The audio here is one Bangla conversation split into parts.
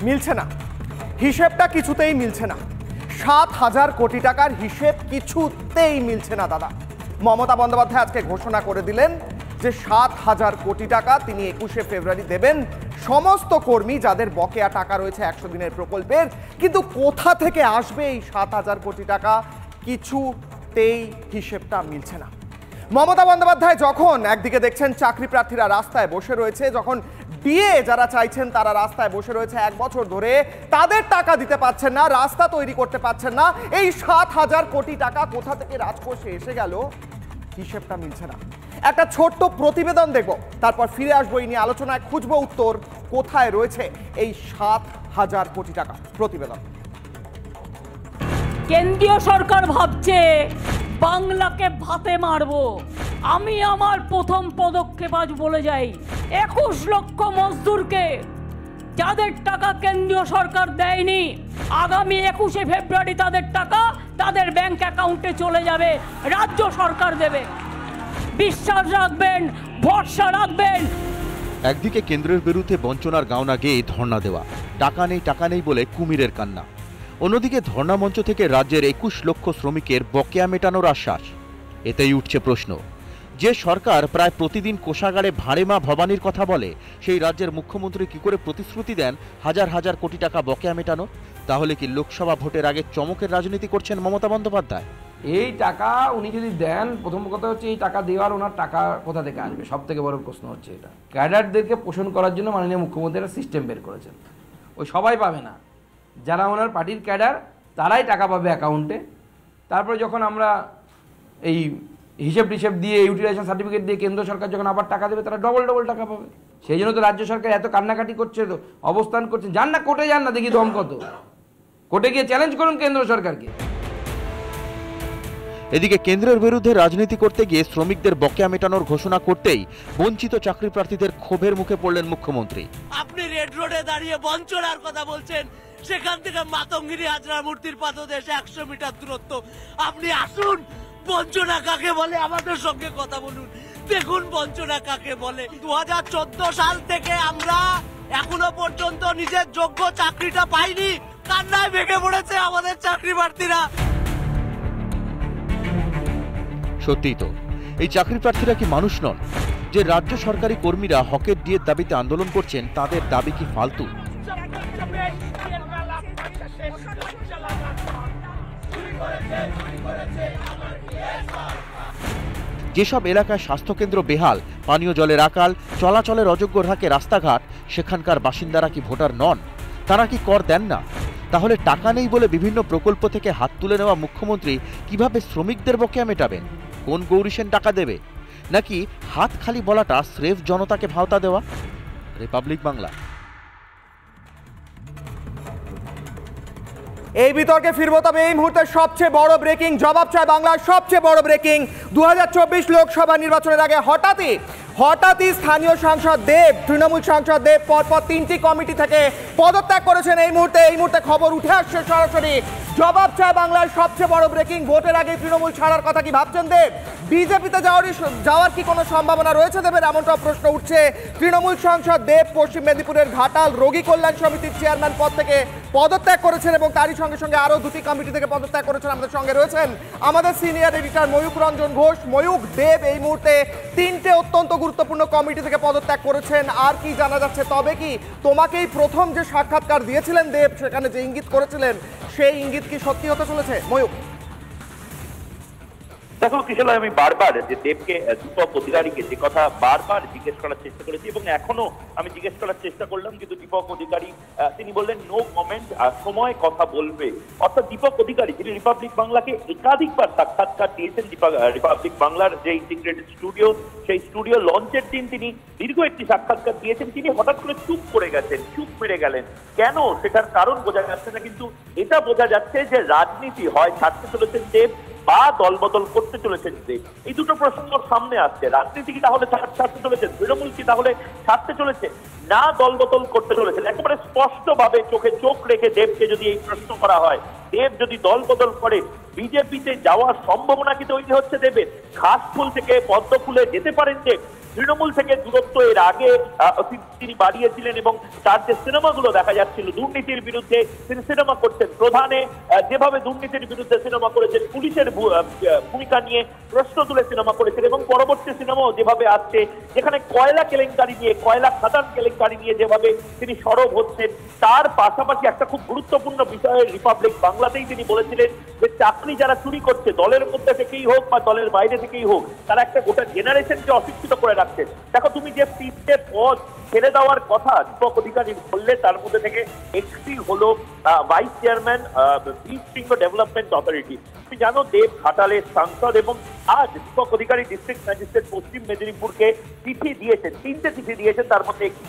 মিলছে না, হিসেবটা কিছুতেই মিলছে না। 7,000 কোটি টাকার হিসেব কিছুতেই মিলছে না দাদা। মমতা বন্দ্যোপাধ্যায় আজকে ঘোষণা করে দিলেন যে 7,000 কোটি টাকা তিনি 21শে ফেব্রুয়ারি দেবেন সমস্ত কর্মী যাদের বকেয়া টাকা রয়েছে 100 দিনের প্রকল্পের। কিন্তু কোথা থেকে আসবে এই 7,000 কোটি টাকা, কিছুতেই হিসেবটা মিলছে না। মমতা বন্দ্যোপাধ্যায় যখন একদিকে দেখছেন চাকরি প্রার্থীরা রাস্তায় বসে রয়েছে, যখন ডিএ যারা চাইছেন তারা রাস্তায় বসে রয়েছে 1 বছর ধরে, তাদের টাকা দিতে পারছেন না, রাস্তা তৈরি করতে পারছেন না, এই 7,000 কোটি টাকা কোথা থেকে রাজকোষে এসে গেল হিসেবটা মিলছে না। একটা ছোট্ট প্রতিবেদন দেখব, তারপর ফিরে আসবো এই নিয়ে আলোচনায়, খুঁজবো উত্তর কোথায় রয়েছে এই 7,000 কোটি টাকা। প্রতিবেদন। কেন্দ্রীয় সরকার ভাবছে বাংলাকে ভাতে মারবো। আমি আমার প্রথম পদক্ষেপ আজ বলে যাই, 21 লক্ষ মজদুরকে যাদের টাকা কেন্দ্রীয় সরকার দেয়নি, আগামী 21শে ফেব্রুয়ারি তাদের টাকা তাদের ব্যাংক অ্যাকাউন্টে চলে যাবে, রাজ্য সরকার দেবে। বিশ্বাস রাখবেন, ভরসা রাখবেন। একদিকে কেন্দ্রের বিরুদ্ধে বঞ্চনার গাওনা গেয়ে ধর্ণা দেওয়া, টাকা নেই বলে কুমিরের কান্না। অন্যদিকে ধর্ণা মঞ্চ থেকে রাজ্যের 21 লক্ষ শ্রমিকের বকেয়া মেটানোর আশ্বাস। এতেই উঠছে প্রশ্ন, যে সরকার প্রায় প্রতিদিন কোষাগারে ভাঁড়ে মা ভবানীর কথা বলে, সেই রাজ্যের মুখ্যমন্ত্রী কি করে প্রতিশ্রুতি দেন হাজার হাজার কোটি টাকা বকেয়া মেটানো? তাহলে কি লোকসভা ভোটের আগে চমকের রাজনীতি করছেন মমতা বন্দ্যোপাধ্যায়? এই টাকা উনি যদি দেন, প্রথম কথা হচ্ছে এই টাকা দেওয়ার ওনার টাকা কোথা থেকে আসবে, সব থেকে বড় প্রশ্ন হচ্ছে এটা। ক্যাডারদেরকে পোষণ করার জন্য মাননীয় মুখ্যমন্ত্রী একটা সিস্টেম বের করেছেন, ওই সবাই পাবে না, যারা ওনার পার্টির ক্যাডার তারাই টাকা পাবে অ্যাকাউন্টে। তারপরে যখন আমরা এই হিসেব দিয়ে ইউটিলাইজেশন সার্টিফিকেট দিয়ে কেন্দ্র সরকার যখন আবার টাকা দেবে, তারা ডবল টাকা পাবে। সেই জন্য তো রাজ্য সরকার এত কান্নাকাটি করছে, তো অবস্থান করছে। যান না কোর্টে, যান না, দেখি দম কত, কোর্টে গিয়ে চ্যালেঞ্জ করুন কেন্দ্র সরকারকে। এদিকে কেন্দ্রের বিরুদ্ধে রাজনীতি করতে গিয়ে শ্রমিকদের বকেয়া মেটানোর ঘোষণা করতেই বঞ্চিত চাকরি প্রার্থীদের ক্ষোভের মুখে পড়লেন মুখ্যমন্ত্রী। আপনি রেড রোডে দাঁড়িয়ে বঞ্চনার কথা বলছেন, সেখান থেকে মাতঙ্গিনী হাজরা মূর্তির পাদদেশে 100 মিটার দূরত্ব। আপনি আসুন, বঞ্চনা কাকে বলে আমাদের সঙ্গে কথা বলুন, দেখুন বঞ্চনা কাকে বলে। 2014 সাল থেকে আমরা এখনো পর্যন্ত নিজের যোগ্য চাকরিটা পাইনি, কান্নায় ভেঙে পড়েছে আমাদের চাকরি প্রার্থীরা। সত্যিই তো, এই চাকরি প্রার্থীরা কি মানুষ নন? যে রাজ্য সরকারি কর্মীরা হকের ডিএর দাবিতে আন্দোলন করছেন, তাদের দাবি কি ফালতু? যেসব এলাকায় স্বাস্থ্যকেন্দ্র বেহাল, পানীয় জলের আকাল, চলাচলের অযোগ্য থাকে রাস্তাঘাট, সেখানকার বাসিন্দারা কি ভোটার নন? তারা কি কর দেন না? তাহলে টাকা নেই বলে বিভিন্ন প্রকল্প থেকে হাত তুলে নেওয়া মুখ্যমন্ত্রী কিভাবে শ্রমিকদের বকেয়া মেটাবেন? কোন গৌরীশেন টাকা দেবে? নাকি হাত খালি বলাটা স্রেফ জনতাকে ভাওতা দেওয়া? রিপাবলিক বাংলা। এই বিতর্কে ফিরবো, তবে এই মুহূর্তে সবচেয়ে বড় ব্রেকিং, জবাব চায় বাংলার সবচেয়ে বড় ব্রেকিং। 2024 লোকসভা নির্বাচনের আগে হঠাৎই স্থানীয় সাংসদ দেব, তৃণমূল সাংসদ দেব পরপর 3টি কমিটি থেকে পদত্যাগ করেছেন। এই মুহূর্তে খবর উঠে আসছে সরাসরি। জবাব চায় বাংলার সবচেয়ে বড় ব্রেকিং। ভোটের আগে তৃণমূল ছাড়ার কথা কি ভাবছেন দেব? বিজেপিতে যাওয়ার কি কোনো সম্ভাবনা রয়েছে দেবের, এমনটা প্রশ্ন উঠছে। তৃণমূল সাংসদ দেব পশ্চিম মেদিনীপুরের ঘাটাল রোগী কল্যাণ সমিতির চেয়ারম্যান পদ থেকে পদত্যাগ করেছেন এবং তারই সঙ্গে সঙ্গে আরও 2টি কমিটি থেকে পদত্যাগ করেছেন। আমাদের সঙ্গে রয়েছেন আমাদের সিনিয়র এডিটর ময়ূক রঞ্জন ঘোষ। ময়ূক, দেব এই মুহূর্তে 3টে অত্যন্ত গুরুত্বপূর্ণ কমিটি থেকে পদত্যাগ করেছেন, আর কি জানা যাচ্ছে? তবে কি তোমাকেই প্রথম যে সাক্ষাৎকার দিয়েছিলেন দেব, সেখানে যে ইঙ্গিত করেছিলেন, সেই ইঙ্গিত কি সত্যি হতে চলেছে? ময়ূক, দেখো কিশোর, আমি বারবার যে দেবকে, দীপক অধিকারীকে যে কথা বারবার জিজ্ঞেস করার চেষ্টা করেছি এবং এখনো আমি জিজ্ঞেস করার চেষ্টা করলাম, কিন্তু দীপক অধিকারী তিনি বললেন নো কমেন্ট, সময় কথা বলবে। অর্থাৎ দীপক অধিকারী যিনি রিপাবলিক বাংলাকে একাধিকবার সাক্ষাৎকার দিয়েছেন, রিপাবলিক বাংলার যে ইন্টিগ্রেটেড স্টুডিও, সেই স্টুডিও লঞ্চের দিন তিনি দীর্ঘ একটি সাক্ষাৎকার দিয়েছেন, তিনি হঠাৎ করে চুপ করে গেছেন, চুপ মেরে গেলেন। কেন, সেটার কারণ বোঝা যাচ্ছে না, কিন্তু এটা বোঝা যাচ্ছে যে রাজনীতি হয় ছাড়তে চলেছেন দেব বা দলবদল করতে চলেছেন দেব। এই দুটো প্রসঙ্গ সামনে আসছে। রাজনীতি কি তাহলে ছাড়তে চলেছেন? তৃণমূল কি তাহলে ছাড়তে চলেছে, না দলবদল করতে চলেছেন? একেবারে স্পষ্টভাবে চোখে চোখ রেখে দেবকে যদি এই প্রশ্ন করা হয়, দেব যদি দলবদল করে বিজেপিতে যাওয়ার সম্ভাবনা কি তৈরি হচ্ছে দেবের? ঘাসফুল থেকে পদ্মফুলে যেতে পারেন দেব? তৃণমূল থেকে দূরত্ব এর আগে তিনি বাড়িয়েছিলেন এবং তার যে সিনেমাগুলো দেখা যাচ্ছিল দুর্নীতির বিরুদ্ধে তিনি সিনেমা করছেন, প্রধানে যেভাবে দুর্নীতির বিরুদ্ধে সিনেমা করেছেন, পুলিশের ভূমিকা নিয়ে প্রশ্ন তুলে সিনেমা করেছেন এবং পরবর্তী সিনেমাও যেভাবে আসছে যেখানে কয়লা কেলেঙ্কারি নিয়ে, কয়লা খাদান কেলেঙ্কারি নিয়ে যেভাবে তিনি সরব হচ্ছেন, তার পাশাপাশি একটা খুব গুরুত্বপূর্ণ বিষয়ে রিপাবলিক বাংলাতেই তিনি বলেছিলেন যে চাকরি যারা চুরি করছে দলের মধ্যে থেকেই হোক বা দলের বাইরে থেকেই হোক, তারা একটা গোটা জেনারেশনকে অশিক্ষিত করে রাখছে। দেখো তুমি যে তিনটে পদ ছেড়ে দেওয়ার কথা দীপক অধিকারী বললে তার মধ্যে থেকে একটি হলো vice chairman Birsingha development authority. তুমি জানো দেব ঘাটালের সাংসদ এবং আজ দীপক অধিকারী ডিস্ট্রিক্ট ম্যাজিস্ট্রেট পশ্চিম মেদিনীপুরকে চিঠি দিয়েছেন, তিনটে চিঠি দিয়েছেন, তার মধ্যে একটি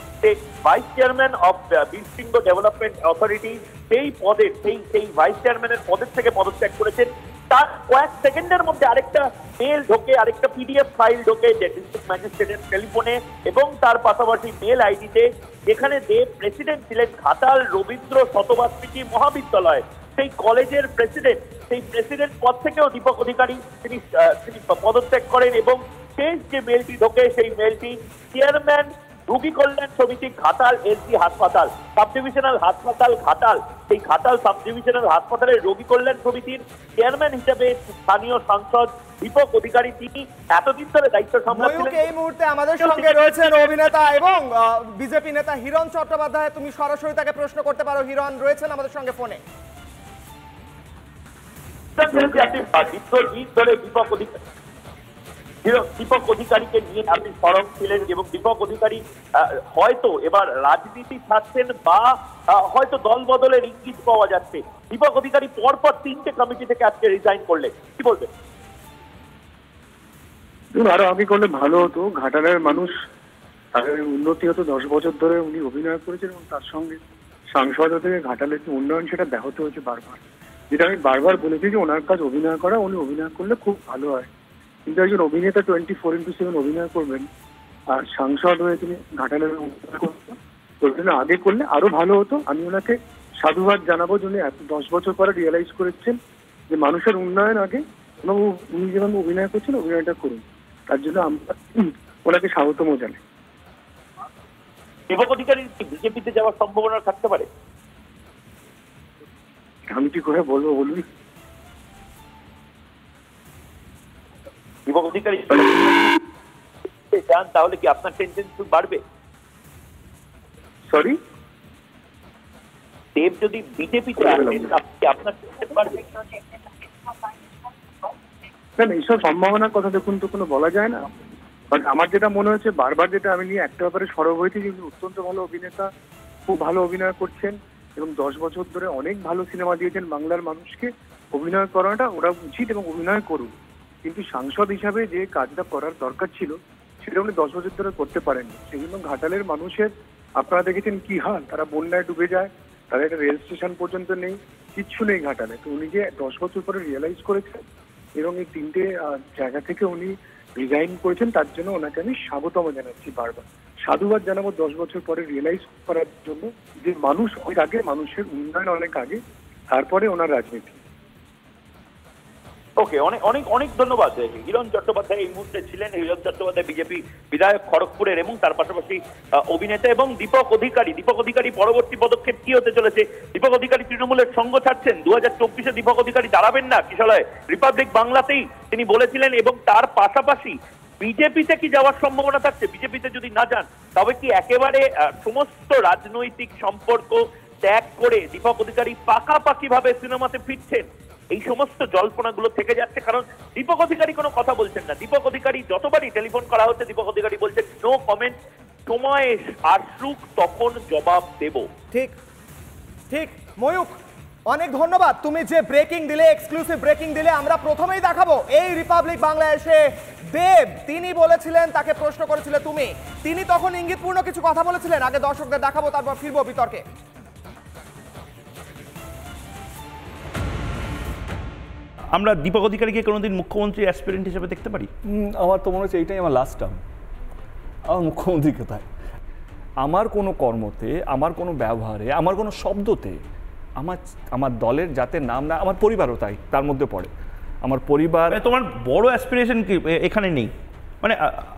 vice chairman of Birsingha development authority সেই পদের সেই ভাইস চেয়ারম্যানের পদের থেকে পদত্যাগ করেছেন। তার কয়েক সেকেন্ডের মধ্যে আরেকটা মেল ঢোকে, আরেকটা পিডিএফ ফাইল ঢোকে ডিস্ট্রিক্ট ম্যাজিস্ট্রেটের টেলিফোনে এবং তার পাশাপাশি মেল আইডিতে, যেখানে দেব প্রেসিডেন্ট ছিলেন ঘাটাল রবীন্দ্র শতবার্ষিকী মহাবিদ্যালয়, সেই কলেজের প্রেসিডেন্ট, সেই প্রেসিডেন্ট পদ থেকেও দীপক অধিকারী তিনি পদত্যাগ করেন এবং শেষ যে মেলটি ঢোকে সেই মেলটি চেয়ারম্যান রোগী কল্যাণ সমিতি ঘাটাল এসডি হাসপাতাল, সাব ডিভিশনাল হাসপাতাল ঘাটাল, সেই ঘাটাল সাব ডিভিশনাল হাসপাতালের রোগী কল্যাণ সমিতির চেয়ারম্যান হিসেবে স্থানীয় সাংসদ দীপক অধিকারী তিনি এতদিন ধরে দায়িত্ব সামলাচ্ছিলেন। এই মুহূর্তে আমাদের সঙ্গে রয়েছেন অভিনেতা এবং বিজেপি নেতা হিরণ চট্টোপাধ্যায়। তুমি সরাসরি তাকে প্রশ্ন করতে পারো। হিরণ রয়েছেন আমাদের সঙ্গে ফোনে। দীপক অধিকারীকে নিয়ে আপনি সরব ছিলেন এবং দীপক অধিকারী হয়তো এবার রাজনীতি ছাড়ছেন বা হয়তো দল বদলের ইঙ্গিত পাওয়া যাচ্ছে। দীপক অধিকারী পরপর তিনটে কমিটি থেকে আজকে রিজাইন করলে কি বলবেন? আরো আগে করলে ভালো হতো। ঘাটালের মানুষ তাদের উন্নতি হতো। 10 বছর ধরে উনি অভিনয় করেছেন এবং তার সঙ্গে সাংসদ থেকে ঘাটালের যে উন্নয়ন সেটা ব্যাহত হয়েছে বারবার। যেটা আমি বারবার বলেছি যে ওনার কাজ অভিনয় করা, উনি অভিনয় করলে খুব ভালো হয়। কিন্তু একজন অভিনেতা 24/7 অভিনয় করবেন আর সাংসদ হয়ে তিনি ঘাটালের আগে করলে আরো ভালো হতো। আমি ওনাকে সাধুবাদ জানাবো যিনি 10 বছর পরে রিয়েলাইজ করেছেন যে মানুষের উন্নয়ন আগে এবং উনি যেভাবে অভিনয় করছেন অভিনয়টা করুন। তার জন্য আমরা ওনাকে স্বাগতম জানাই। দীপক অধিকারী বিজেপিতে যাওয়ার সম্ভাবনা থাকতে পারে? আমি কি করে বলবো বলুন? দীপক অধিকারী যান তাহলে কি আপনার টেনশন বাড়বে? সরি, দেব যদি বিজেপিতে আসেন আপনার টেনশন বাড়বে? না, এইসব সম্ভাবনার কথা দেখুন তো কোনো বলা যায় না। বাট আমার যেটা মনে হচ্ছে বারবার যেটা আমি নিয়ে একটা ব্যাপারে সরব হয়েছি যে অত্যন্ত ভালো অভিনেতা, খুব ভালো অভিনয় করছেন এবং 10 বছর ধরে অনেক ভালো সিনেমা দিয়েছেন বাংলার মানুষকে। অভিনয় করাটা ওরা উচিত এবং অভিনয় করুন, কিন্তু সাংসদ হিসাবে যে কাজটা করার দরকার ছিল সেটা উনি 10 বছর ধরে করতে পারেননি। সেই জন্য ঘাটালের মানুষের আপনারা দেখেছেন কি হাল, তারা বন্যায় ডুবে যায়, তারা একটা রেল স্টেশন পর্যন্ত নেই, কিচ্ছু নেই ঘাটালে। তো উনি যে 10 বছর পরে রিয়েলাইজ করেছেন এবং এই তিনটে জায়গা থেকে উনি রিজাইন করেছেন, তার জন্য ওনাকে আমি স্বাগতম জানাচ্ছি। বারবার সাধুবাদ জানাবো 10 বছর পরে রিয়েলাইজ করার জন্য যে মানুষ অনেক আগে, মানুষের উন্নয়ন অনেক আগে, তারপরে ওনার রাজনীতি। ওকে, অনেক অনেক অনেক ধন্যবাদ। হিরণ চট্টোপাধ্যায় এই মুহূর্তে ছিলেন। হিরণ চট্টোপাধ্যায় বিজেপি বিধায়ক খড়গপুরের এবং তার পাশাপাশি অভিনেতা। এবং দীপক অধিকারী পরবর্তী পদক্ষেপ কি হতে চলেছে? দীপক অধিকারী তৃণমূলের সঙ্গ ছাড়ছেন। 2024-এ দীপক অধিকারী দাঁড়াবেন না কিশলয়, রিপাবলিক বাংলাতেই তিনি বলেছিলেন। এবং তার পাশাপাশি বিজেপিতে কি যাওয়ার সম্ভাবনা থাকছে? বিজেপিতে যদি না যান তবে কি একেবারে সমস্ত রাজনৈতিক সম্পর্ক ত্যাগ করে দীপক অধিকারী পাকাপাকি ভাবে সিনেমাতে ফিরছেন? এই সমস্ত জল্পনাগুলো থেকে যাচ্ছে, কারণ দীপক অধিকারী কোনো কথা বলছেন না। দীপক অধিকারী যতবারই টেলিফোন করা হচ্ছে দীপক অধিকারী বলছেন নো কমেন্ট, সময় আসুক তখন জবাব দেব। ঠিক ঠিক ময়ূক, অনেক ধন্যবাদ। তুমি যে ব্রেকিং দিলে, এক্সক্লুসিভ ব্রেকিং দিলে, আমরা প্রথমেই দেখাবো এই রিপাবলিক বাংলাদেশে দেব তিনি বলেছিলেন, তাকে প্রশ্ন করেছিলে তুমি, তিনি তখন ইঙ্গিতপূর্ণ কিছু কথা বলেছিলেন। আগে দর্শকদের দেখাবো, তারপর ফিরবো বিতর্কে। আমরা দীপক অধিকারীকে কোনোদিন মুখ্যমন্ত্রী অ্যাসপিরেন্ট হিসেবে দেখতে পারি? আমার তো মনে হচ্ছে এইটাই আমার লাস্ট টার্ম। আমার মুখ্যমন্ত্রী কোথায়? আমার কোনো কর্মতে, আমার কোনো ব্যবহারে, আমার কোনো শব্দতে আমার দলের যাতে নাম না, আমার পরিবারও তাই তার মধ্যে পড়ে। আমার পরিবার। তোমার বড় অ্যাসপিরেশন কি এখানে নেই? মানে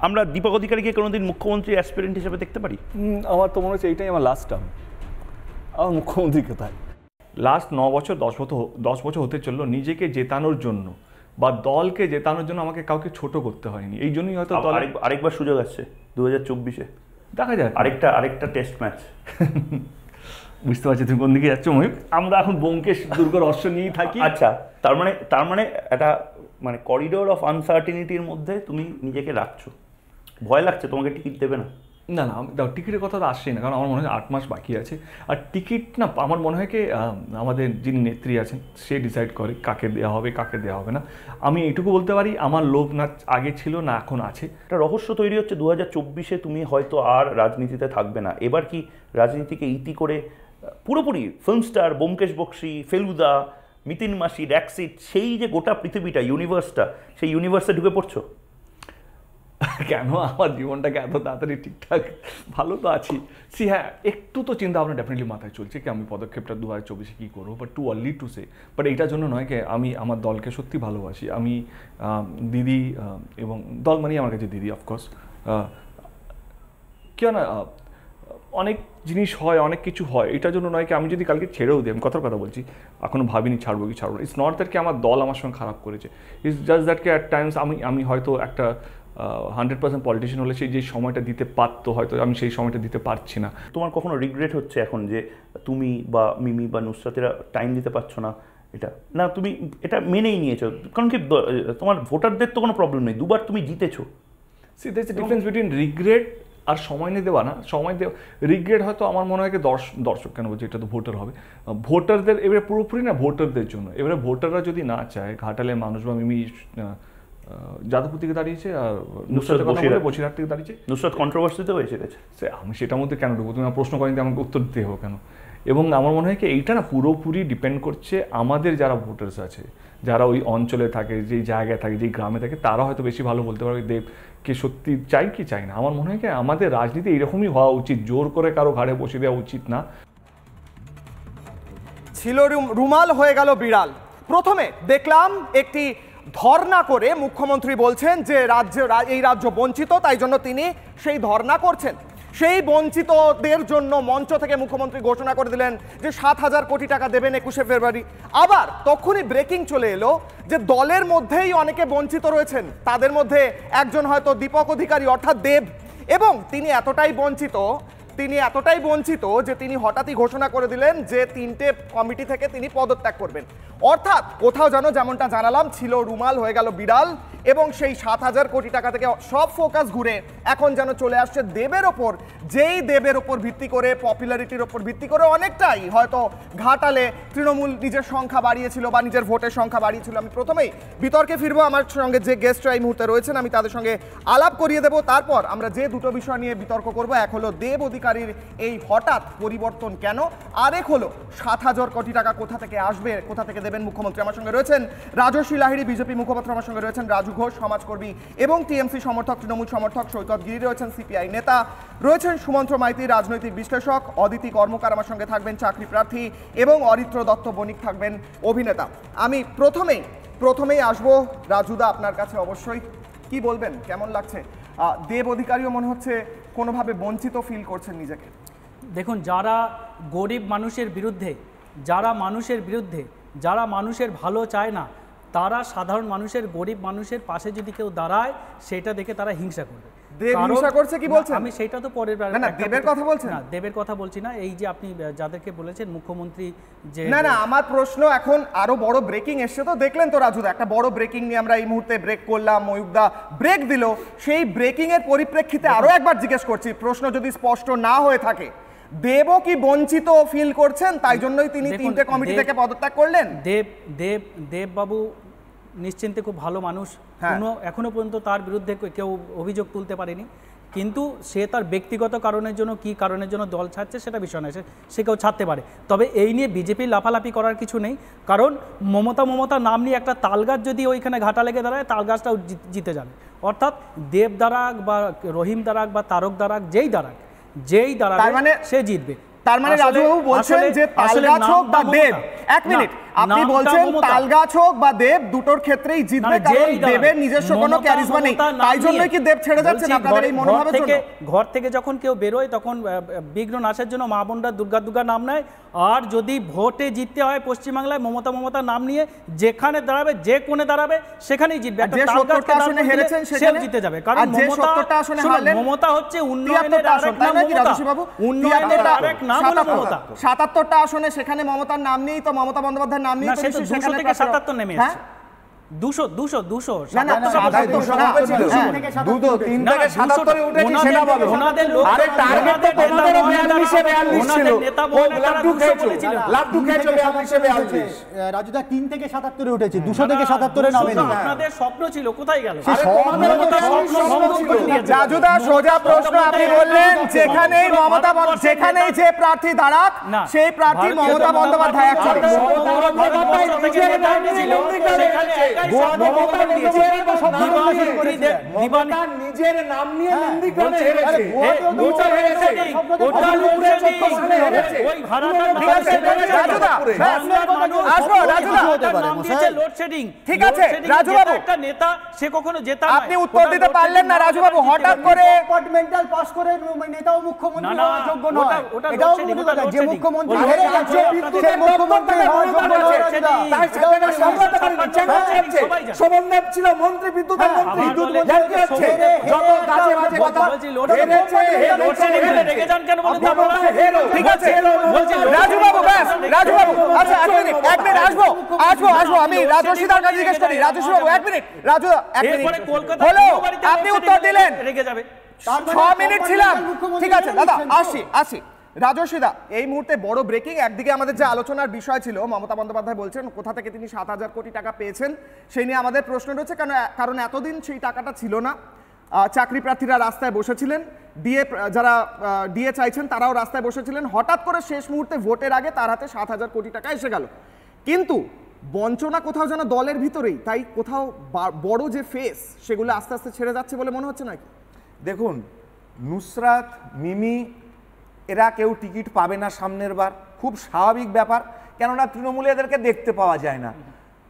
আমরা দীপক অধিকারীকে কোনোদিন মুখ্যমন্ত্রী অ্যাসপিরেন্ট হিসেবে দেখতে পারি? আমার তো মনে হচ্ছে এইটাই আমার লাস্ট টার্ম। আমার মুখ্যমন্ত্রী কোথায়? লাস্ট 9 বছর 10 বছর হতে চললো, নিজেকে জেতানোর জন্য বা দলকে জেতানোর জন্য আমাকে কাউকে ছোট করতে হয়নি। এই জন্যই হয়তো আরেকবার সুযোগ আসছে 2024-এ, দেখা যায়। আরেকটা টেস্ট ম্যাচ। বুঝতে পারছি তুমি কোন দিকে যাচ্ছ ময়ূক। আমরা এখন ব্যোমকেশ দুর্গ রহস্য নিয়েই থাকি। আচ্ছা, তার মানে একটা মানে করিডোর অফ আনসার্টিনিটির মধ্যে তুমি নিজেকে রাখছো। ভয় লাগছে তোমাকে টিকিট দেবে না? না না, টিকিটের কথা তো আসছেই না, কারণ আমার মনে হয় 8 মাস বাকি আছে। আর টিকিট না, আমার মনে হয় কি আমাদের যিনি নেত্রী আছেন সে ডিসাইড করে কাকে দেওয়া হবে কাকে দেওয়া হবে না। আমি এইটুকু বলতে পারি আমার লোভ না আগে ছিল না এখন আছে। একটা রহস্য তৈরি হচ্ছে 2024-এ তুমি হয়তো আর রাজনীতিতে থাকবে না। এবার কি রাজনীতিকে ইতি করে পুরোপুরি ফিল্ম স্টার ব্যোমকেশ বক্সী, ফেলুদা, মিতিন মাসি, ড্যাক্সিট, সেই যে গোটা পৃথিবীটা, ইউনিভার্সটা, সেই ইউনিভার্সে ঢুকে পড়ছো? কেন, আমার জীবনটাকে এত তাড়াতাড়ি ঠিকঠাক ভালো তো আছি। হ্যাঁ, একটু তো চিন্তা ভাবনা ডেফিনেটলি মাথায় চলছে কি আমি পদক্ষেপটা 2024-এ কী করবো, but too early to say. But এইটার জন্য নয় কি আমি আমার দলকে সত্যি ভালোবাসি। আমি দিদি এবং দল মানেই আমার কাছে দিদি, অফকোর্স। কেউ না, অনেক জিনিস হয়, অনেক কিছু হয়, এটার জন্য নয় কি আমি যদি কালকে ছেড়েও দিই, আমি কথার কথা বলছি, এখনও ভাবিনি ছাড়বো কি ছাড়বো না। ইটস নট দ্যাট কি আমার দল আমার সঙ্গে খারাপ করেছে, ইটস জাস্ট দ্যাট কি অ্যাট টাইমস আমি হয়তো একটা 100% পলিটিশিয়ান হলে সেই যে সময়টা দিতে পারতো, হয়তো আমি সেই সময়টা দিতে পারছি না। তোমার কখনো রিগ্রেট হচ্ছে এখন যে তুমি বা মিমি বা নুসরাতেরা টাইম দিতে পারছো না? এটা না, তুমি এটা মেনেই নিয়েছো, কারণ কি তোমার ভোটারদের তো কোনো প্রবলেম নেই, দুবার তুমি জিতেছো। See that's the difference between regret আর সময় নিয়ে দেওয়া। না, সময় দেওয়া, রিগ্রেট হয়তো আমার মনে হয় দর্শক কেন বলছি, এটা তো ভোটার হবে, ভোটারদের এবারে পুরোপুরি না ভোটারদের জন্য। এবারে ভোটাররা যদি না চায়, ঘাটালের মানুষ বা মিমি যাদবপুর থেকে দাঁড়িয়েছে আর নুসরাত বসিরহাট থেকে দাঁড়িয়েছে, নুসরাত কন্ট্রোভার্সিতে হয়েছে গেছে, আমি সেটার মধ্যে কেন ঢুকবো? তুমি প্রশ্ন করেন আমাকে উত্তর দিতে হবে কেন? এবং আমার মনে হয় কি এইটা না পুরোপুরি ডিপেন্ড করছে আমাদের যারা ভোটার্স আছে, যারা ওই অঞ্চলে থাকে, যেই জায়গায় থাকে, যেই গ্রামে থাকে, তারা হয়তো বেশি ভালো বলতে পারবে দেবকে সত্যি চাই কি চাই না। আমার মনে হয় কি আমাদের রাজনীতি এরকমই হওয়া উচিত, জোর করে কারো ঘাড়ে বসে দেওয়া উচিত না। ছিল রুমাল হয়ে গেল বিড়াল। প্রথমে দেখলাম একটি ধর্ণা করে মুখ্যমন্ত্রী বলছেন যে এই রাজ্য বঞ্চিত, তাই জন্য তিনি সেই ধর্ণা করছেন। সেই বঞ্চিতদের জন্য মঞ্চ থেকে মুখ্যমন্ত্রী ঘোষণা করে দিলেন যে 7,000 কোটি টাকা দেবেন 21শে ফেব্রুয়ারি। আবার তখনই ব্রেকিং চলে এলো যে দলের মধ্যেই অনেকে বঞ্চিত রয়েছেন, তাদের মধ্যে একজন হয়তো দীপক অধিকারী অর্থাৎ দেব, এবং তিনি এতটাই বঞ্চিত যে তিনি হঠাৎই ঘোষণা করে দিলেন যে 3টে কমিটি থেকে তিনি পদত্যাগ করবেন। অর্থাৎ কোথাও যেন যেমনটা জানালাম ছিল রুমাল হয়ে গেল বিড়াল, এবং সেই 7,000 কোটি টাকা থেকে সব ফোকাস ঘুরে এখন যেন চলে আসছে দেবের ওপর, যেই দেবের ওপর ভিত্তি করে, পপুলারিটির ওপর ভিত্তি করে অনেকটাই হয়তো ঘাটালে তৃণমূল নিজের সংখ্যা বাড়িয়েছিল বা নিজের ভোটের সংখ্যা বাড়িয়েছিল। আমি প্রথমেই বিতর্কে ফিরবো, আমার সঙ্গে যে গেস্টরা এই মুহূর্তে রয়েছেন আমি তাদের সঙ্গে আলাপ করিয়ে দেবো, তারপর আমরা যে দুটো বিষয় নিয়ে বিতর্ক করবো, এক হলো দেব অধিকারীর এই হঠাৎ পরিবর্তন কেন, আরেক হলো 7,000 কোটি টাকা কোথা থেকে আসবে, কোথা থেকে দেবেন মুখ্যমন্ত্রী। আমার সঙ্গে রয়েছেন রাজস্বী লাহিড়ী, বিজেপি মুখপাত্র, আমার সঙ্গে রয়েছেন রাজু ঘোষ, সমাজকর্মী এবং টিএমসি সমর্থক, তৃণমূল সমর্থক, সৈকত গিরি রয়েছেন, সিপিআই নেতা রয়েছেন, সুমন্ত্র মাইতি রাজনৈতিক বিশ্লেষক, অদিতি কর্মকার আমার সঙ্গে থাকবেন, চাকরি প্রার্থী, এবং অরিত্র দত্ত বণিক থাকবেন অভিনেতা। আমি প্রথমেই আসবো রাজুদা আপনার কাছে। অবশ্যই কি বলবেন, কেমন লাগছে? দেব অধিকারীও মনে হচ্ছে কোনোভাবে বঞ্চিত ফিল করছেন নিজেকে। দেখুন, যারা গরিব মানুষের বিরুদ্ধে, যারা মানুষের ভালো চায় না, তারা সাধারণ মানুষের, গরিব মানুষের পাশে যদি কেউ দাঁড়ায় সেটা দেখে তারা হিংসা করবে। আমি সেটা তো পরের দেবের কথা বলছেন না, দেবের কথা বলছি না। এই যে আপনি যাদেরকে বলেছেন মুখ্যমন্ত্রী, যে না আমার প্রশ্ন এখন আরো বড় ব্রেকিং এসছে, তো দেখলেন তো রাজুদা, একটা বড় ব্রেকিং নিয়ে আমরা এই মুহূর্তে ব্রেক করলাম, ময়ূকদা ব্রেক দিল, সেই ব্রেকিং এর পরিপ্রেক্ষিতে আরো একবার জিজ্ঞেস করছি, প্রশ্ন যদি স্পষ্ট না হয়ে থাকে, দেবও কি বঞ্চিত ফিল করছেন, তাই জন্যই তিনি 3টে কমিটি থেকে পদত্যাগ করলেন? দেব বাবু নিশ্চিন্তে খুব ভালো মানুষ, এখনো পর্যন্ত তার বিরুদ্ধে কেউ অভিযোগ তুলতে পারেনি, কিন্তু সে তার ব্যক্তিগত কারণের জন্য, কি কারণের জন্য দল ছাড়ছে সেটা বিষয় নয়, সে কেউ ছাড়তে পারে। তবে এই নিয়ে বিজেপির লাফালাফি করার কিছু নেই, কারণ মমতা নাম নিয়ে একটা তালগাছ যদি ওইখানে ঘাটা লেগে দাঁড়ায়, তালগাছটাও জিতে যাবে। অর্থাৎ দেব দাঁড়াক বা রহিম দাঁড়াক বা তারক দাঁড়াক, যেই দাঁড়াক সে জিতবে। তার মানে রাজুবাবু বলছেন যে তালগাছ হোক বা দেব, এক মিনিট, আপনি বলছেন তালগাছ হোক বা দেব দুটোর ক্ষেত্রেই জিতবে, কারণ দেবের নিজস্ব কোনো ক্যারিজমা নেই, তাই জন্যই কি দেব ছেড়ে যাচ্ছেন আপনাদের এই মনোভাবের জন্য? ঘর থেকে যখন কেউ বেরোয় তখন বিঘ্ন নাশের জন্য মা বোনরা দুর্গা নাম নেয়, আর যদি ভোটে জিততে হয় পশ্চিমবাংলায় মমতা নাম নিয়ে যেখানে দাঁড়াবে, যে কোণে দাঁড়াবে সেখানেই জিতবে। সেও জিতে যাবে, কারণ মমতা হচ্ছে উন্নয়নের আরেক নাম, উন্নয়নের আরেক নাম হলো মমতা। ৭৭টা আসনে সেখানে মমতার নাম নেই, তো মমতা বন্দ্যোপাধ্যায়ের নাম নেই, 200 থেকে 77 নেমে এসেছে। 200 রাজুদা 3 থেকে 77 উঠেছে, 200 থেকে 77 নামেনি। আপনাদের স্বপ্ন ছিল, কোথায় গেল? রাজুদা সোজা প্রশ্ন, আপনি বললেন যেখানেই মমতা, যেখানেই যে প্রার্থী দাঁড়াক সেই প্রার্থী মমতা বন্দ্যোপাধ্যায়। নিজের নাম নিয়ে ঠিক আছে রাজুবাবু, একটা নেতা সে কখনো জেতা, আপনি উত্তর দিতে পারলেন না রাজুবাবু, হঠাৎ করে ডিপার্টমেন্টাল পাস করে নেতাও মুখ্যমন্ত্রী হওয়ার যোগ্য নয়। এটাও যে মুখ্যমন্ত্রী হেরে গেছে সেই মুখ্যমন্ত্রী হওয়ার যোগ্য নয়। সমন্বয় ছিল মন্ত্রী, বিদ্যুতের মন্ত্রী, যত গাছে বাজে কথা ঠিক আছে রাজুবাবু, ব্যাস রাজুবাবু, আচ্ছা এক মিনিট আসবো আমি রাজস্বীদার কাছে জিজ্ঞেস করি। রাজস্বীবাবু এক মিনিট, রাজু এক মিনিট হলো, আপনি উত্তর দিলেন, 6 মিনিট ছিলাম, ঠিক আছে দাদা আসি। রাজস্বীদা, এই মুহূর্তে বড় ব্রেকিং, একদিকে আমাদের যে আলোচনার বিষয় ছিল, মমতা বন্দ্যোপাধ্যায় বলছেন কোথা থেকে তিনি 7,000 কোটি টাকা পেয়েছেন সেই নিয়ে আমাদের প্রশ্ন রয়েছে, কারণ এতদিন সেই টাকাটা ছিল না। চাকরি প্রার্থীরা রাস্তায় বসেছিলেন, যারা ডিএ চাইছেন তারাও রাস্তায় বসেছিলেন, হঠাৎ করে শেষ মুহূর্তে ভোটের আগে তার হাতে 7,000 কোটি টাকা এসে গেল, কিন্তু বঞ্চনা কোথাও যেন দলের ভিতরেই, তাই কোথাও বড় যে ফেস সেগুলো আস্তে আস্তে ছেড়ে যাচ্ছে বলে মনে হচ্ছে নাকি? দেখুন, নুসরাত, মিমি এরা কেউ টিকিট পাবে না সামনের বার, খুব স্বাভাবিক ব্যাপার, কেননা তৃণমূলে এদেরকে দেখতে পাওয়া যায় না।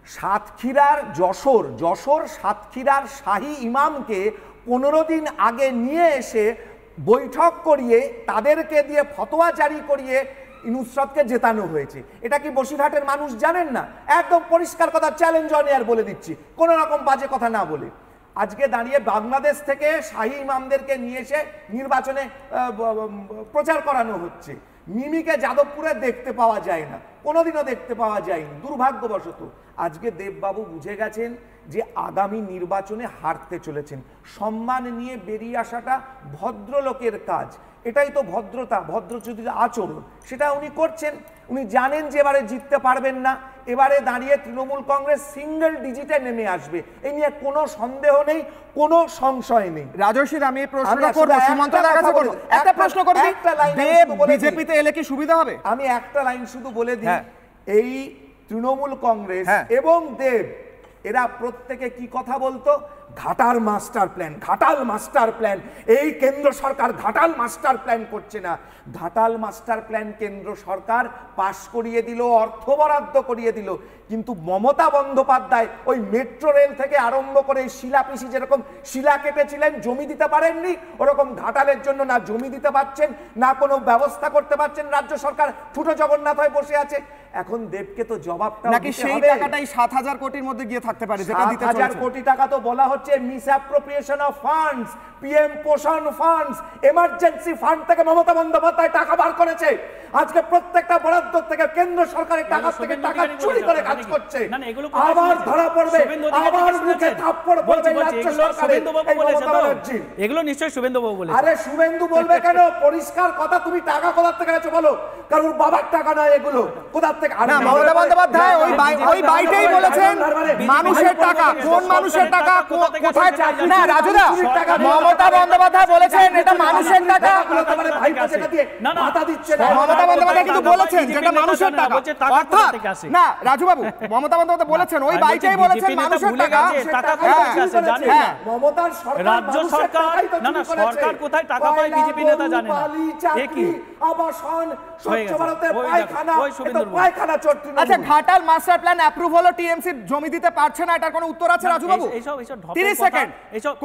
সাতক্ষীরার যশোর সাতক্ষীরার শাহী ইমামকে 15 দিন আগে নিয়ে এসে বৈঠক করিয়ে তাদেরকে দিয়ে ফতোয়া জারি করিয়ে নুসরাতকে জেতানো হয়েছে। এটা কি বসিরহাটের মানুষ জানেন না? একদম পরিষ্কার কথা, চ্যালেঞ্জ অন এয়ার বলে দিচ্ছি, কোনো রকম বাজে কথা না বলে। আজকে দাঁড়িয়ে বাংলাদেশ থেকে শাহী ইমামদেরকে নিয়ে এসে নির্বাচনে প্রচার করানো হচ্ছে। মিমিকে যাদবপুরে দেখতে পাওয়া যায় না, কোনোদিনও দেখতে পাওয়া যায়নি, দুর্ভাগ্যবশত। আজকে দেববাবু বুঝে গেছেন যে আগামী নির্বাচনে হারতে চলেছেন। সম্মান নিয়ে বেরিয়ে আসাটা ভদ্রলোকের কাজ, এটাই তো ভদ্রতা, ভদ্রচরিত্র আচরণ, সেটা উনি করছেন। উনি জানেন যে এবারে জিততে পারবেন না, এবারে দাঁড়িয়ে তৃণমূল কংগ্রেস সিঙ্গেল ডিজিটে নেমে আসবে, এই নিয়ে কোনো সন্দেহ নেই, কোনো সংশয় নেই। রাজস্বী, আমি এই প্রশ্নটা করব, সুমন্তদার কাছে করব, একটা প্রশ্ন করব, দেব বিজেপিতে এলে কি সুবিধা হবে? আমি একটা লাইন শুধু বলে দিই, এই তৃণমূল কংগ্রেস এবং দেব এরা প্রত্যেকে কি কথা বলতো? Ghatal master plan. এই কেন্দ্র সরকার ঘাটাল মাস্টার প্ল্যান করছে না, ঘাটাল মাস্টার প্ল্যান কেন্দ্র সরকার পাশ করিয়ে দিল, অর্থ বরাদ্দ করিয়ে দিল, কিন্তু মমতা বন্দ্যোপাধ্যায় ওই মেট্রো রেল থেকে আরম্ভ করে শিলাপিসি যেরকম শিলা কেটেছিলেন, জমি দিতে পারেননি, ওরকম ঘাটালের জন্য না জমি দিতে পারছেন, না কোনো ব্যবস্থা করতে পারছেন রাজ্য সরকার, ফুটো জগন্নাথ হয়ে বসে আছে। এখন দেবকে তো জবাবটা নাকি সেই টাকাটাই 7,000 কোটির মধ্যে গিয়ে থাকতে পারে, যেটা দিতে চলেছে। 7,000 কোটি টাকা তো বলা হচ্ছে মিসঅ্যাপ্রোপ্রিয়েশন অফ ফান্ডস, পিএম পোষণ ফান্ডস, এমার্জেন্সি ফান্ড থেকে মমতা বন্দ্যোপাধ্যায় টাকা বার করেছে। আজকে প্রত্যেকটা বরাদ্দ থেকে কেন্দ্র সরকারের টাকা থেকে টাকা চুরি করে কাজ করছে। আবার ধরা পড়বে, আবার মুখে থাপ্পড় পড়বে রাজ্য সরকারের। এগুলো নিশ্চয়ই শুভেন্দুবাবু বলেছে। আরে শুভেন্দু বলবে কেন? পরিষ্কার কথা, তুমি টাকা কোথা থেকে এনেছো বলো? কারণ বাবার টাকা নয় এগুলো, কোথা থেকে? না, মমতা বন্দ্যোপাধ্যায় ওই বাইটেই বলেছেন মানুষের টাকা, কোন মানুষের টাকা, কোথায় না রাজুদা মমতা বন্দ্যোপাধ্যায় বলেছেন এটা মানুষের টাকা না না মমতা বন্দ্যোপাধ্যায় কিন্তু বলেছেন যেটা মানুষের টাকা অর্থাৎ না রাজু বাবু মমতা বন্দ্যোপাধ্যায় বলেছেন ওই বাইটাই বলেছেন মানুষের টাকা টাকা কোথায় আছে জানেন না মমতার সরকার রাজ্য সরকার না না সরকার কোথায় টাকা পায় বিজেপি নেতা জানেন না একই আবাসন স্বচ্ছ ভারতের পায়খানা এটা পায়খানা চট্টি আচ্ছা ঘাটাল মাস্টার প্ল্যান অ্যাপ্রুভ হলো টিএমসি জমি দিতে পারছে না এটার কোনো উত্তর আছে রাজু বাবু 30 সেকেন্ড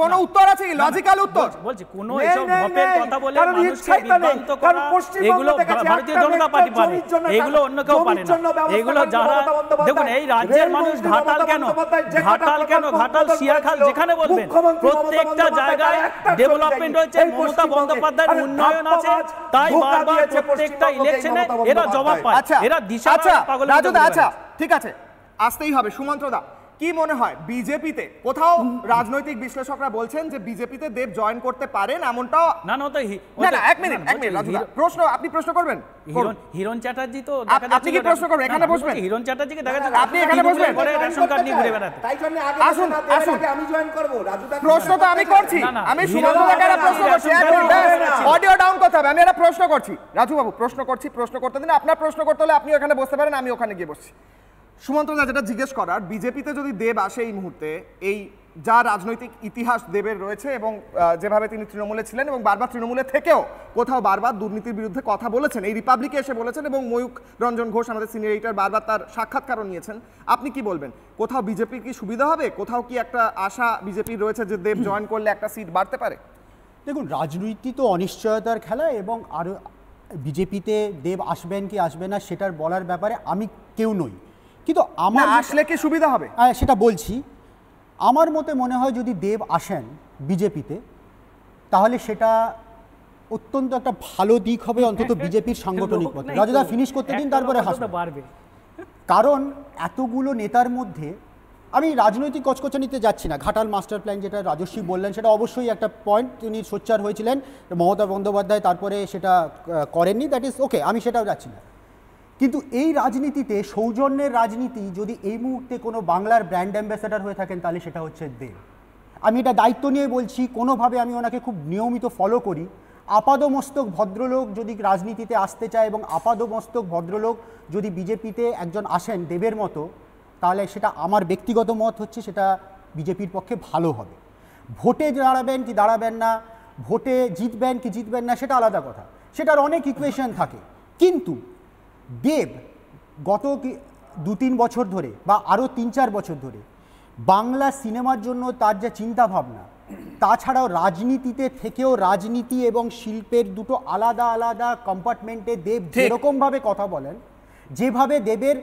কোনো উত্তর আছে কি লজিক্যাল উত্তর বলছি কোনো এইসব ঢপের কথা বলে মানুষকে বিভ্রান্ত করা এগুলো ভারতীয় জনতা পার্টি পারে এগুলো অন্য কেউ পারে না এগুলো যারা দেখুন এই রাজ্যের মানুষ ঘাটাল কেন ঘাটাল শিয়াখাল যেখানে বলবেন প্রত্যেকটা জায়গায় ডেভেলপমেন্ট হয়েছে মমতা বন্দ্যোপাধ্যায়ের উন্নয়ন আছে তাই বারবার প্রত্যেকটা ইলেকশনে এরা জবাব পায় এরা দিশা পাগল রাজুদা আচ্ছা ঠিক আছে আসতেই হবে সুমন্ত্র দা কি মনে হয় বিজেপিতে কোথাও রাজনৈতিক বিশ্লেষকরা বলছেন যে বিজেপিতে দেব জয়েন করতে পারেন এমনটাও না না না এক মিনিট রাজুদা প্রশ্ন আপনি প্রশ্ন করবেন হিরণ চ্যাটার্জি তো আপনি কি প্রশ্ন করবেন এখানে বসবেন হিরণ চ্যাটার্জিকে দেখা যাচ্ছে আপনি এখানে বসবেন পরে রেশন কার্ড নিয়ে ঘুরে বেড়াতে তাই জন্য আগে আসুন আমি জয়েন করব রাজুদা প্রশ্ন তো আমি করছি আমি সুমন্ত্র দাকে প্রশ্ন করছি অডিও ডাউন করতে হবে আমি একটা প্রশ্ন করছি রাজু বাবু প্রশ্ন করতে দিন আপনার প্রশ্ন করতে হলে আপনি ওখানে বসতে পারেন আমি ওখানে গিয়ে বসছি সুমন্ত্র দা যেটা জিজ্ঞেস করার বিজেপিতে যদি দেব আসে এই মুহূর্তে এই যা রাজনৈতিক ইতিহাস দেবের রয়েছে এবং যেভাবে তিনি তৃণমূলে ছিলেন এবং বারবার তৃণমূলে থেকেও কোথাও বারবার দুর্নীতির বিরুদ্ধে কথা বলেছেন এই রিপাবলিকে এসে বলেছেন এবং ময়ূক রঞ্জন ঘোষ আমাদের সিনিয়র এডিটর বারবার তার সাক্ষাৎকারও নিয়েছেন আপনি কি বলবেন কোথাও বিজেপির কি সুবিধা হবে কোথাও কি একটা আশা বিজেপির রয়েছে যে দেব জয়েন করলে একটা সিট বাড়তে পারে দেখুন রাজনীতি তো অনিশ্চয়তার খেলা এবং আরও বিজেপিতে দেব আসবেন কি আসবে না সেটার বলার ব্যাপারে আমি কেউ নই কিন্তু আমার আসলে কি সুবিধা হবে সেটা বলছি আমার মতে মনে হয় যদি দেব আসেন বিজেপিতে তাহলে সেটা অত্যন্ত একটা ভালো দিক হবে অন্তত বিজেপির সাংগঠনিক পথে রাজুদা ফিনিশ করতে দিন তারপরে হাসবে কারণ এতগুলো নেতার মধ্যে আমি রাজনৈতিক কচকচানিতে যাচ্ছি না ঘাটাল মাস্টার প্ল্যান যেটা রাজস্বী বললেন সেটা অবশ্যই একটা পয়েন্ট তিনি সোচ্চার হয়েছিলেন মমতা বন্দ্যোপাধ্যায় তারপরে সেটা করেননি দ্যাট ইজ ওকে আমি সেটাও যাচ্ছি না কিন্তু এই রাজনীতিতে সৌজন্যের রাজনীতি যদি এই মুহূর্তে কোনো বাংলার ব্র্যান্ড অ্যাম্বাসেডার হয়ে থাকেন তাহলে সেটা হচ্ছে দেব আমি এটা দায়িত্ব নিয়ে বলছি কোনোভাবে আমি ওনাকে খুব নিয়মিত ফলো করি আপাদমস্তক ভদ্রলোক যদি রাজনীতিতে আসতে চায় এবং আপাদমস্তক ভদ্রলোক যদি বিজেপিতে একজন আসেন দেবের মতো তাহলে সেটা আমার ব্যক্তিগত মত হচ্ছে সেটা বিজেপির পক্ষে ভালো হবে ভোটে দাঁড়াবেন কি দাঁড়াবেন না ভোটে জিতবেন কি জিতবেন না সেটা আলাদা কথা সেটার অনেক ইকুয়েশন থাকে কিন্তু দেব গত 2-3 বছর ধরে বা আরও 3-4 বছর ধরে বাংলা সিনেমার জন্য তার যে চিন্তা ভাবনা তাছাড়াও রাজনীতিতে থেকেও রাজনীতি এবং শিল্পের দুটো আলাদা আলাদা কম্পার্টমেন্টে দেব যেরকমভাবে কথা বলেন যেভাবে দেবের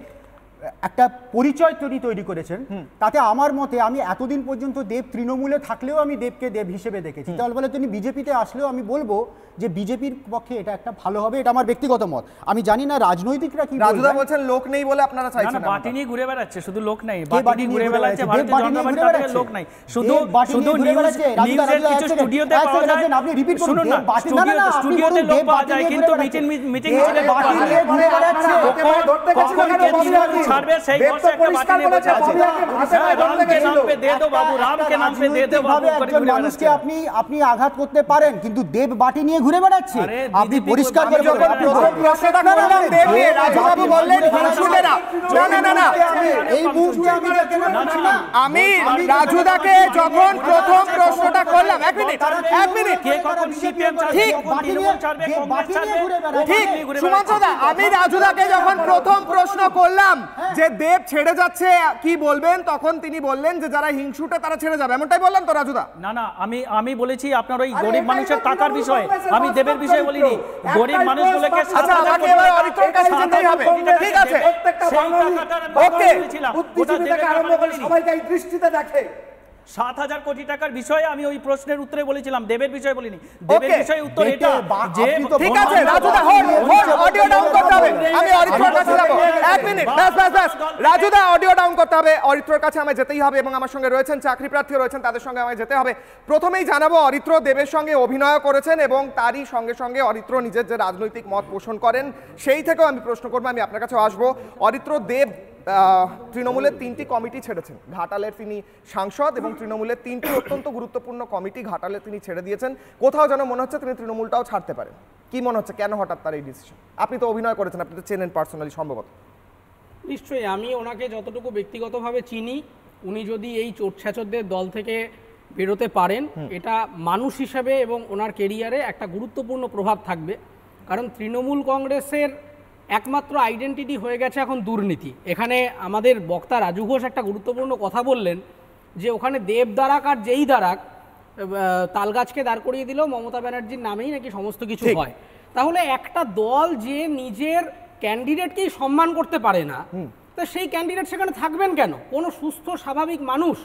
একটা পরিচয় তৈরি করেছেন তাতে আমার মতে আমি এতদিন পর্যন্ত দেব তৃণমূলে থাকলেও আমি দেবকে দেব হিসেবে দেখেছি তাহলে বলে তিনি বিজেপিতে আসলেও আমি বলবো যে বিজেপির পক্ষে এটা একটা ভালো হবে এটা আমার ব্যক্তিগত মত আমি জানি না রাজনৈতিকরা কি রাজুদা বলছেন লোক নেই বলে আপনারা চাইছেন না বাটি নিয়ে ঘুরে বেড়াচ্ছে শুধু লোক নাই বাটি ঘুরে বেড়াচ্ছে ভারতীয় জনতা পার্টির লোক নাই শুধু নিউজের কিছু স্টুডিওতে পাওয়া যায় আপনি রিপিট করুন শুনুন না স্টুডিওতে লোক পাওয়া যায় কিন্তু মিটিং মিছিলে বাটি নিয়ে ঘুরে বেড়াচ্ছে কখন কেন্দ্রীয় ছাড়বে সেই বর্ষে একটা বাটি নিয়ে বসে আছে রামকে নাম পে দে দো বাবু রামকে নাম পে দে দো বাবু একজন মানুষকে আপনি আঘাত করতে পারেন কিন্তু দেব বাটি নিয়ে ঘুরে বেড়াচ্ছে আপনি পরিষ্কার করে প্রশ্নটা করলাম দেবকে রাজুবাবু বললেন হিংসুটে না না এই মুহূর্তে আমি রাজুদাকে যখন প্রথম প্রশ্নটা করলাম এক মিনিট কে কখন সিপিএম ঠিক সুমন্ত্রদা আমি রাজুদাকে যখন প্রথম প্রশ্ন করলাম যে দেব ছেড়ে যাচ্ছে কি বলবেন তখন তিনি বললেন যে যারা হিংসুটে তারা ছেড়ে যাবে এমনটাই বললাম তো রাজুদা না আমি বলেছি আপনার ওই গরিব মানুষের টাকার বিষয় আমি দেবের বিষয়ে বলিনি গরিব মানুষগুলোকে আচ্ছা আমাকে এবার অরিত্রর কাছে যেতেই হবে ঠিক আছে ওকে বুদ্ধিজীবী থেকে আরম্ভ করে সবাইকে এই দৃষ্টিতে দেখে 7,000 কোটি টাকার বিষয়ে আমি ওই প্রশ্নের উত্তরে বলেছিলাম দেবের বিষয়ে বলিনি দেবের বিষয়ে উত্তর এটা যে ঠিক আছে রাজুদা অডিও ডাউন করতে হবে আমি অরিত্রর কাছে যাব এক মিনিট বাস রাজুদা অডিও ডাউন করতে হবে অরিত্রর কাছে আমায় যেতেই হবে এবং আমার সঙ্গে রয়েছেন চাকরি প্রার্থী রয়েছেন তাদের সঙ্গে আমায় যেতে হবে প্রথমেই জানাবো অরিত্র দেবের সঙ্গে অভিনয় করেছেন এবং তারই সঙ্গে সঙ্গে অরিত্র নিজের যে রাজনৈতিক মত পোষণ করেন সেই থেকেও আমি প্রশ্ন করবো আমি আপনার কাছে আসবো অরিত্র দেব তৃণমূলের 3টি কমিটি ছেড়েছেন, ঘাটালের তিনি সাংসদ এবং তৃণমূলের 3টি অত্যন্ত গুরুত্বপূর্ণ কমিটি ঘাটালে তিনি ছেড়ে দিয়েছেন। কোথাও যেন মনে হচ্ছে তিনি তৃণমূলটাও ছাড়তে পারেন। কি মনে হচ্ছে, কেন হঠাৎ তার এই ডিসিশন? আপনি তো অভিনয় করেছেন, আপনি তো চেনেন পার্সোনালি সম্ভবত। নিশ্চয়ই, আমি ওনাকে যতটুকু ব্যক্তিগতভাবে চিনি, উনি যদি এই চোটছাচরদের দল থেকে বেরোতে পারেন, এটা মানুষ হিসেবে এবং ওনার কেরিয়ারে একটা গুরুত্বপূর্ণ প্রভাব থাকবে। কারণ তৃণমূল কংগ্রেসের একমাত্র আইডেন্টিটি হয়ে গেছে এখন দুর্নীতি। এখানে আমাদের বক্তা রাজু ঘোষ একটা গুরুত্বপূর্ণ কথা বললেন যে ওখানে দেব দারাক আর যেই দারাক তালগাছকে দাঁড় করিয়ে দিলেও মমতা ব্যানার্জির নামেই নাকি সমস্ত কিছু হয়। তাহলে একটা দল যে নিজের ক্যান্ডিডেটকেই সম্মান করতে পারে না, তো সেই ক্যান্ডিডেট সেখানে থাকবেন কেন? কোনো সুস্থ স্বাভাবিক মানুষ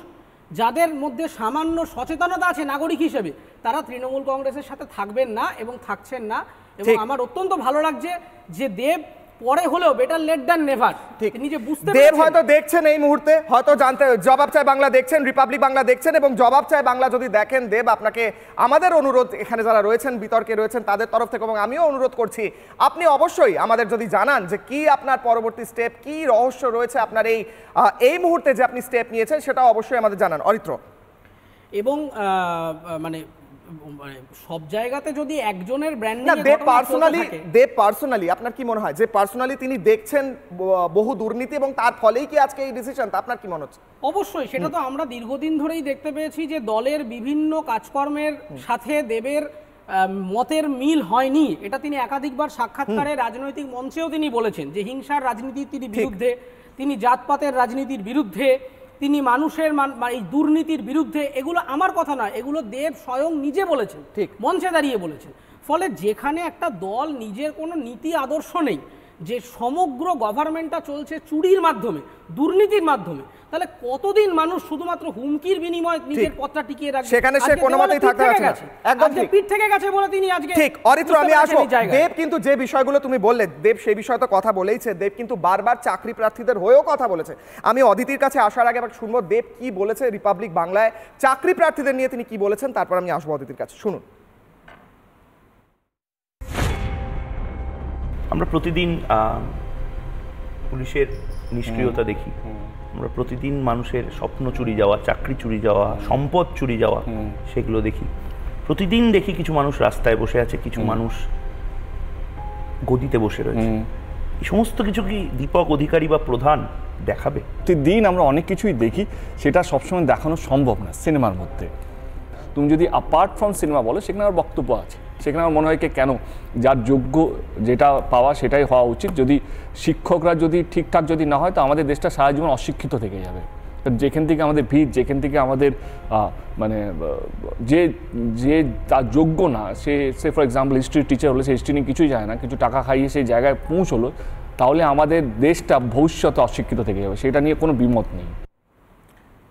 যাদের মধ্যে সামান্য সচেতনতা আছে নাগরিক হিসেবে, তারা তৃণমূল কংগ্রেসের সাথে থাকবেন না এবং থাকছেন না। এবং আমার অত্যন্ত ভালো লাগছে যে দেব পরে হলেও বেটার লেট দ্যান নেভার, তিনি যে বুঝতে দেব হয়তো দেখছেন এই মুহূর্তে, হয়তো জানতে জবাব চায় বাংলা দেখছেন, রিপাবলিক বাংলা দেখছেন, এবং জবাব চায় বাংলা যদি দেখেন, দেব আপনাকে আমাদের অনুরোধ, এখানে যারা রয়েছেন বিতর্কে রয়েছেন তাদের তরফ থেকে, এবং আমিও অনুরোধ করছি আপনি অবশ্যই আমাদের যদি জানান যে কি আপনার পরবর্তী স্টেপ, কি রহস্য রয়েছে আপনার এই মুহূর্তে যে আপনি স্টেপ নিয়েছেন, সেটা অবশ্যই আমাদের জানান। অরিত্র, এবং মানে সব জায়গাতে যদি একজনের ব্র্যান্ডিং না, দেব পার্সোনালি আপনার কি মনে হয় যে পার্সোনালি তিনি দেখছেন বহু দুর্নীতি এবং তার ফলেই কি আজকে এই ডিসিশন, তা আপনার কি মনে হচ্ছে? অবশ্যই, সেটা তো আমরা দীর্ঘদিন ধরেই দেখতে পেয়েছি যে দলের বিভিন্ন কাজকর্মের সাথে দেবের মতের মিল হয়নি। এটা তিনি একাধিকবার সাক্ষাৎকারে রাজনৈতিক মঞ্চেও তিনি বলেছেন যে হিংসার রাজনীতির তিনি বিরুদ্ধে, তিনি জাতপাতের রাজনীতির বিরুদ্ধে, তিনি মানুষের এই দুর্নীতির বিরুদ্ধে। এগুলো আমার কথা নয়, এগুলো দেব স্বয়ং নিজে বলেছেন, ঠিক মঞ্চে দাঁড়িয়ে বলেছেন। ফলে যেখানে একটা দল নিজের কোনো নীতি আদর্শ নেই, যে সমগ্র গভর্নমেন্টটা চলছে চুরির মাধ্যমে, দুর্নীতির মাধ্যমে, তাহলে কতদিন মানুষ শুধুমাত্র হুমকির বিনিময়ে নিজের পথটা টিকিয়ে রাখবে? সেখানে সে কোনোমতেই থাকতে পারছে না। একদম ঠিক, পিঠ থেকে গেছে বলে তিনি আজকে ঠিক। অরিত্র, আমি আসবো। দেব কিন্তু যে বিষয়গুলো তুমি বললে, দেব সেই বিষয়ে তো কথা বলেইছে। দেব কিন্তু বারবার চাকরি প্রার্থীদের হয়েও কথা বলেছে। আমি অদিতির কাছে আসার আগে একবার শুনবো দেব কি বলেছে রিপাবলিক বাংলায় চাকরি প্রার্থীদের নিয়ে তিনি কি বলেছেন, তারপর আমি আসবো অদিতির কাছে। শুনুন। আমরা প্রতিদিন পুলিশের নিষ্ক্রিয়তা দেখি, আমরা প্রতিদিন মানুষের স্বপ্ন চুরি যাওয়া, চাকরি চুরি যাওয়া, সম্পদ চুরি যাওয়া, সেগুলো দেখি। প্রতিদিন দেখি কিছু মানুষ রাস্তায় বসে আছে, কিছু মানুষ গদিতে বসে রয়েছে। এই সমস্ত কিছু কি দীপক অধিকারী বা প্রধান দেখাবে? প্রতিদিন আমরা অনেক কিছুই দেখি, সেটা সবসময় দেখানো সম্ভব না সিনেমার মধ্যে। তুমি যদি অ্যাপার্ট ফ্রম সিনেমা বলো, সেখানে আমার বক্তব্য আছে, সেখানে আমার মনে হয় কেন যার যোগ্য যেটা পাওয়া সেটাই হওয়া উচিত। যদি শিক্ষকরা যদি ঠিকঠাক যদি না হয়, তো আমাদের দেশটা সারা জীবন অশিক্ষিত থেকে যাবে। যেখান থেকে আমাদের ভিড়, যেখান থেকে আমাদের মানে যে যে তার যোগ্য না, সে ফর এক্সাম্পল হিস্ট্রির টিচার হলে, সে হিস্ট্রি নিয়ে কিছুই জানে না, কিছু টাকা খাইয়ে সেই জায়গায় পৌঁছলো, তাহলে আমাদের দেশটা ভবিষ্যতে অশিক্ষিত থেকে যাবে, সেটা নিয়ে কোনো বিমত নেই।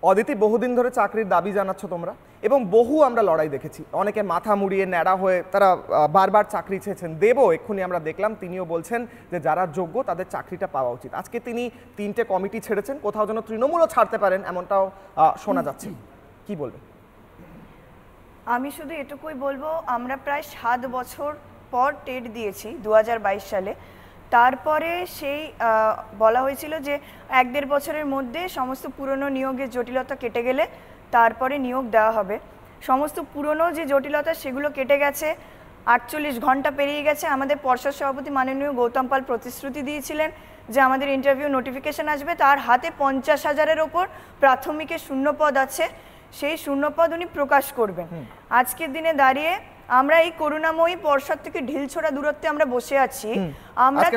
অদিতি, বহুদিন ধরে চাকরির দাবি জানাচ্ছ তোমরা, এবং বহু আমরা লড়াই দেখেছি, অনেকে মাথা মুড়িয়ে ন্যাড়া হয়ে তারা বারবার চাকরি চেয়েছেন। দেবও এক্ষুনি আমরা দেখলাম তিনিও বলছেন যে যারা যোগ্য তাদের চাকরিটা পাওয়া উচিত। আজকে তিনি 3টে কমিটি ছেড়েছেন, কোথাও যেন তৃণমূলও ছাড়তে পারেন এমনটাও শোনা যাচ্ছে, কি বলবে? আমি শুধু এটুকুই বলবো, আমরা প্রায় 7 বছর পর টেট দিয়েছি 2022 সালে। তারপরে সেই বলা হয়েছিল যে 1-1.5 বছরের মধ্যে সমস্ত পুরনো নিয়োগের জটিলতা কেটে গেলে তারপরে নিয়োগ দেওয়া হবে। সমস্ত পুরনো যে জটিলতা সেগুলো কেটে গেছে, 48 ঘন্টা পেরিয়ে গেছে। আমাদের পর্ষদ সভাপতি মাননীয় গৌতম পাল প্রতিশ্রুতি দিয়েছিলেন যে আমাদের ইন্টারভিউ নোটিফিকেশন আসবে, তার হাতে 50,000-এর ওপর প্রাথমিকের শূন্যপদ আছে, সেই শূন্যপদ উনি প্রকাশ করবেন। আজকের দিনে দাঁড়িয়ে আমরা এই করুণাময়ী পর্ষদ থেকে ঢিলছোড়া দূরত্বে আমরা বসে আছি। আমরা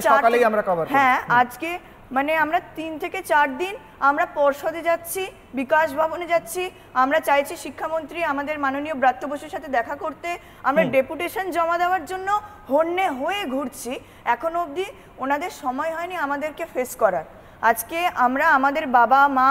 হ্যাঁ, আজকে মানে আমরা 3 থেকে 4 দিন আমরা পর্ষদে যাচ্ছি, বিকাশ ভবনে যাচ্ছি, আমরা চাইছি শিক্ষামন্ত্রী আমাদের মাননীয় ব্রাত্য বসুর সাথে দেখা করতে, আমরা ডেপুটেশন জমা দেওয়ার জন্য হন্যে হয়ে ঘুরছি। এখনো অবধি ওনাদের সময় হয়নি আমাদেরকে ফেস করার। আজকে আমরা আমাদের বাবা মা,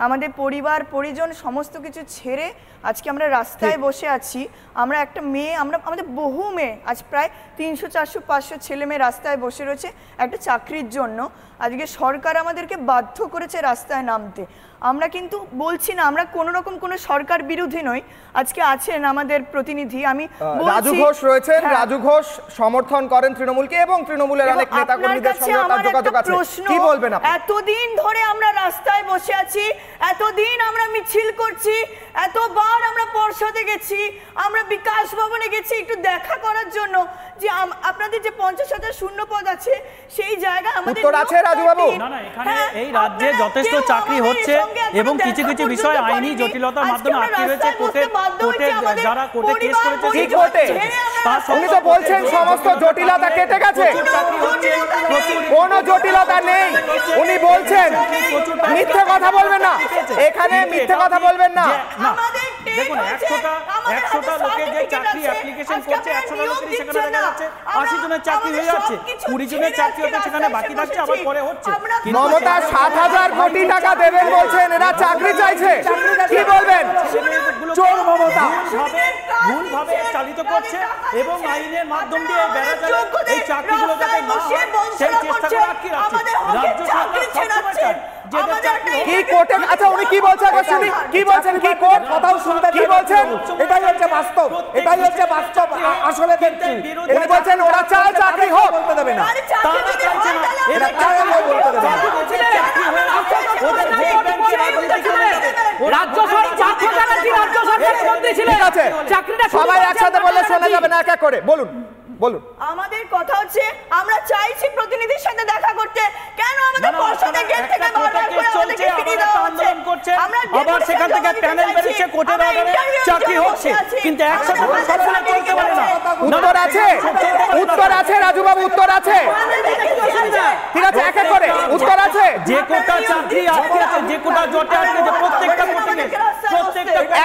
আমাদের পরিবার পরিজন সমস্ত কিছু ছেড়ে আজকে আমরা রাস্তায় বসে আছি। আমরা একটা মেয়ে, আমাদের বহু মেয়ে, আজ প্রায় 300 400 500 ছেলে মেয়ে রাস্তায় বসে রয়েছে একটা চাকরির জন্য। আজকে সরকার আমাদেরকে বাধ্য করেছে রাস্তায় নামতে। আমরা কিন্তু বলছি না আমরা কোনো রকম কোনো সরকার বিরোধী নই। আজকে আছেন আমাদের প্রতিনিধি, আমি রাজু ঘোষ রয়েছেন, রাজু ঘোষ সমর্থন করেন তৃণমূলকে এবং তৃণমূলের অনেক নেতা কর্মীদের সঙ্গে তার যোগাযোগ আছে। কি বলবেন আপনি? এতদিন ধরে আমরা রাস্তায় বসে আছি, এতদিন আমরা মিছিল করছি, এতবার আমরা পর্ষদে গেছি, আমরা বিকাশ ভবনে গেছি একটু দেখা করার জন্য যে আপনাদের যে 50,000 শূন্য পদ আছে সেই জায়গা আমাদের উত্তর আছে রাজু বাবু। না না, এখানে এই রাজ্যে যথেষ্ট চাকরি হচ্ছে এবং কিছু কিছু বিষয় আইনি জটিলতার মাধ্যমে আটকে রয়েছে। কোর্টে যারা কোর্টে কেস করেছে কি কোর্টে উনি তো বলছেন সমস্ত জটিলতা কেটে গেছে, কোনো জটিলতা নেই উনি বলছেন। মিথ্যে কথা বলবেন না, এখানে মিথ্যে কথা বলবেন না। দেখুন 100টা লোকের যে চাকরি অ্যাপ্লিকেশন করছে 100টা লোকেরই সেখানে দেখা যাচ্ছে 80 জনের চাকরি হয়ে যাচ্ছে, 20 জনের চাকরি হতে সেখানে বাকি থাকছে, আবার পরে হচ্ছে। মমতা 7,000 কোটি টাকা দেবেন বলছেন, এরা চাকরি চাইছে, কি বলবেন? চোর মমতা ভুলভাবে চালিত করছে এবং আইনের মাধ্যম দিয়ে বেড়া যায় এই চাকরিগুলো যাতে না হয় সেই চেষ্টা করে আটকে রাখছে রাজ্য সরকার। সবসময় চায় কি কোর্টে, আচ্ছা উনি কি বলছেন শুনি, কি বলছেন, কি কোর্ট কথাও শুনতে, কি বলছেন? এটাই হচ্ছে বাস্তব, এটাই হচ্ছে বাস্তব। আসলে উনি বলছেন ওরা চায় চাকরি হোক, বলতে দেবে না, তারা চাইছে না, এরা চায় বলতে দেবে না। সবাই একসাথে বললে শোনা যাবে না, এক এক করে বলুন বলুন। আমাদের কথা হচ্ছে আমরা চাইছি প্রতিনিধির সাথে দেখা করতে, কেন আমাদের পর্ষদের গেট থেকে বারবার করে আমাদেরকে ফিরিয়ে দেওয়া হচ্ছে? আমরা আবার সেখান থেকে প্যানেল বেরিয়েছে কোর্টের অর্ডারে চাকরি হচ্ছে, কিন্তু একসাথে সরকার চলতে পারে না। উত্তর আছে, উত্তর আছে রাজু বাবু, উত্তর আছে, ঠিক আছে এক এক করে উত্তর আছে। যে কোটা চাকরি আটকে আছে, যে কোটা জটে আটকে আছে, প্রত্যেকটা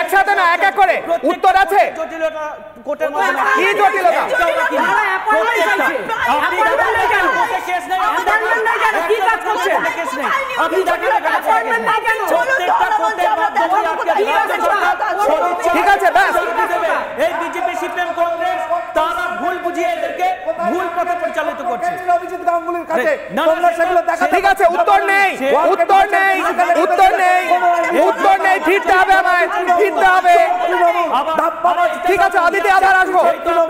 একসাথে না, এক এক করে উত্তর আছে। জটিলতা কোর্টের মধ্যে কি জটিলতা? ঠিক আছে ব্যাস। এই বিজেপি সিপিএম কংগ্রেস তারা ভুল বুঝিয়ে এদেরকে ভুল পথে পরিচালিত করছে। ঠিক আছে উত্তর নেই, উত্তর নেই, উত্তর নেই, উত্তর নেই, ফিরতে হবে আমায়, ফিরতে হবে। ঠিক আছে অদিতি আবার আসবো,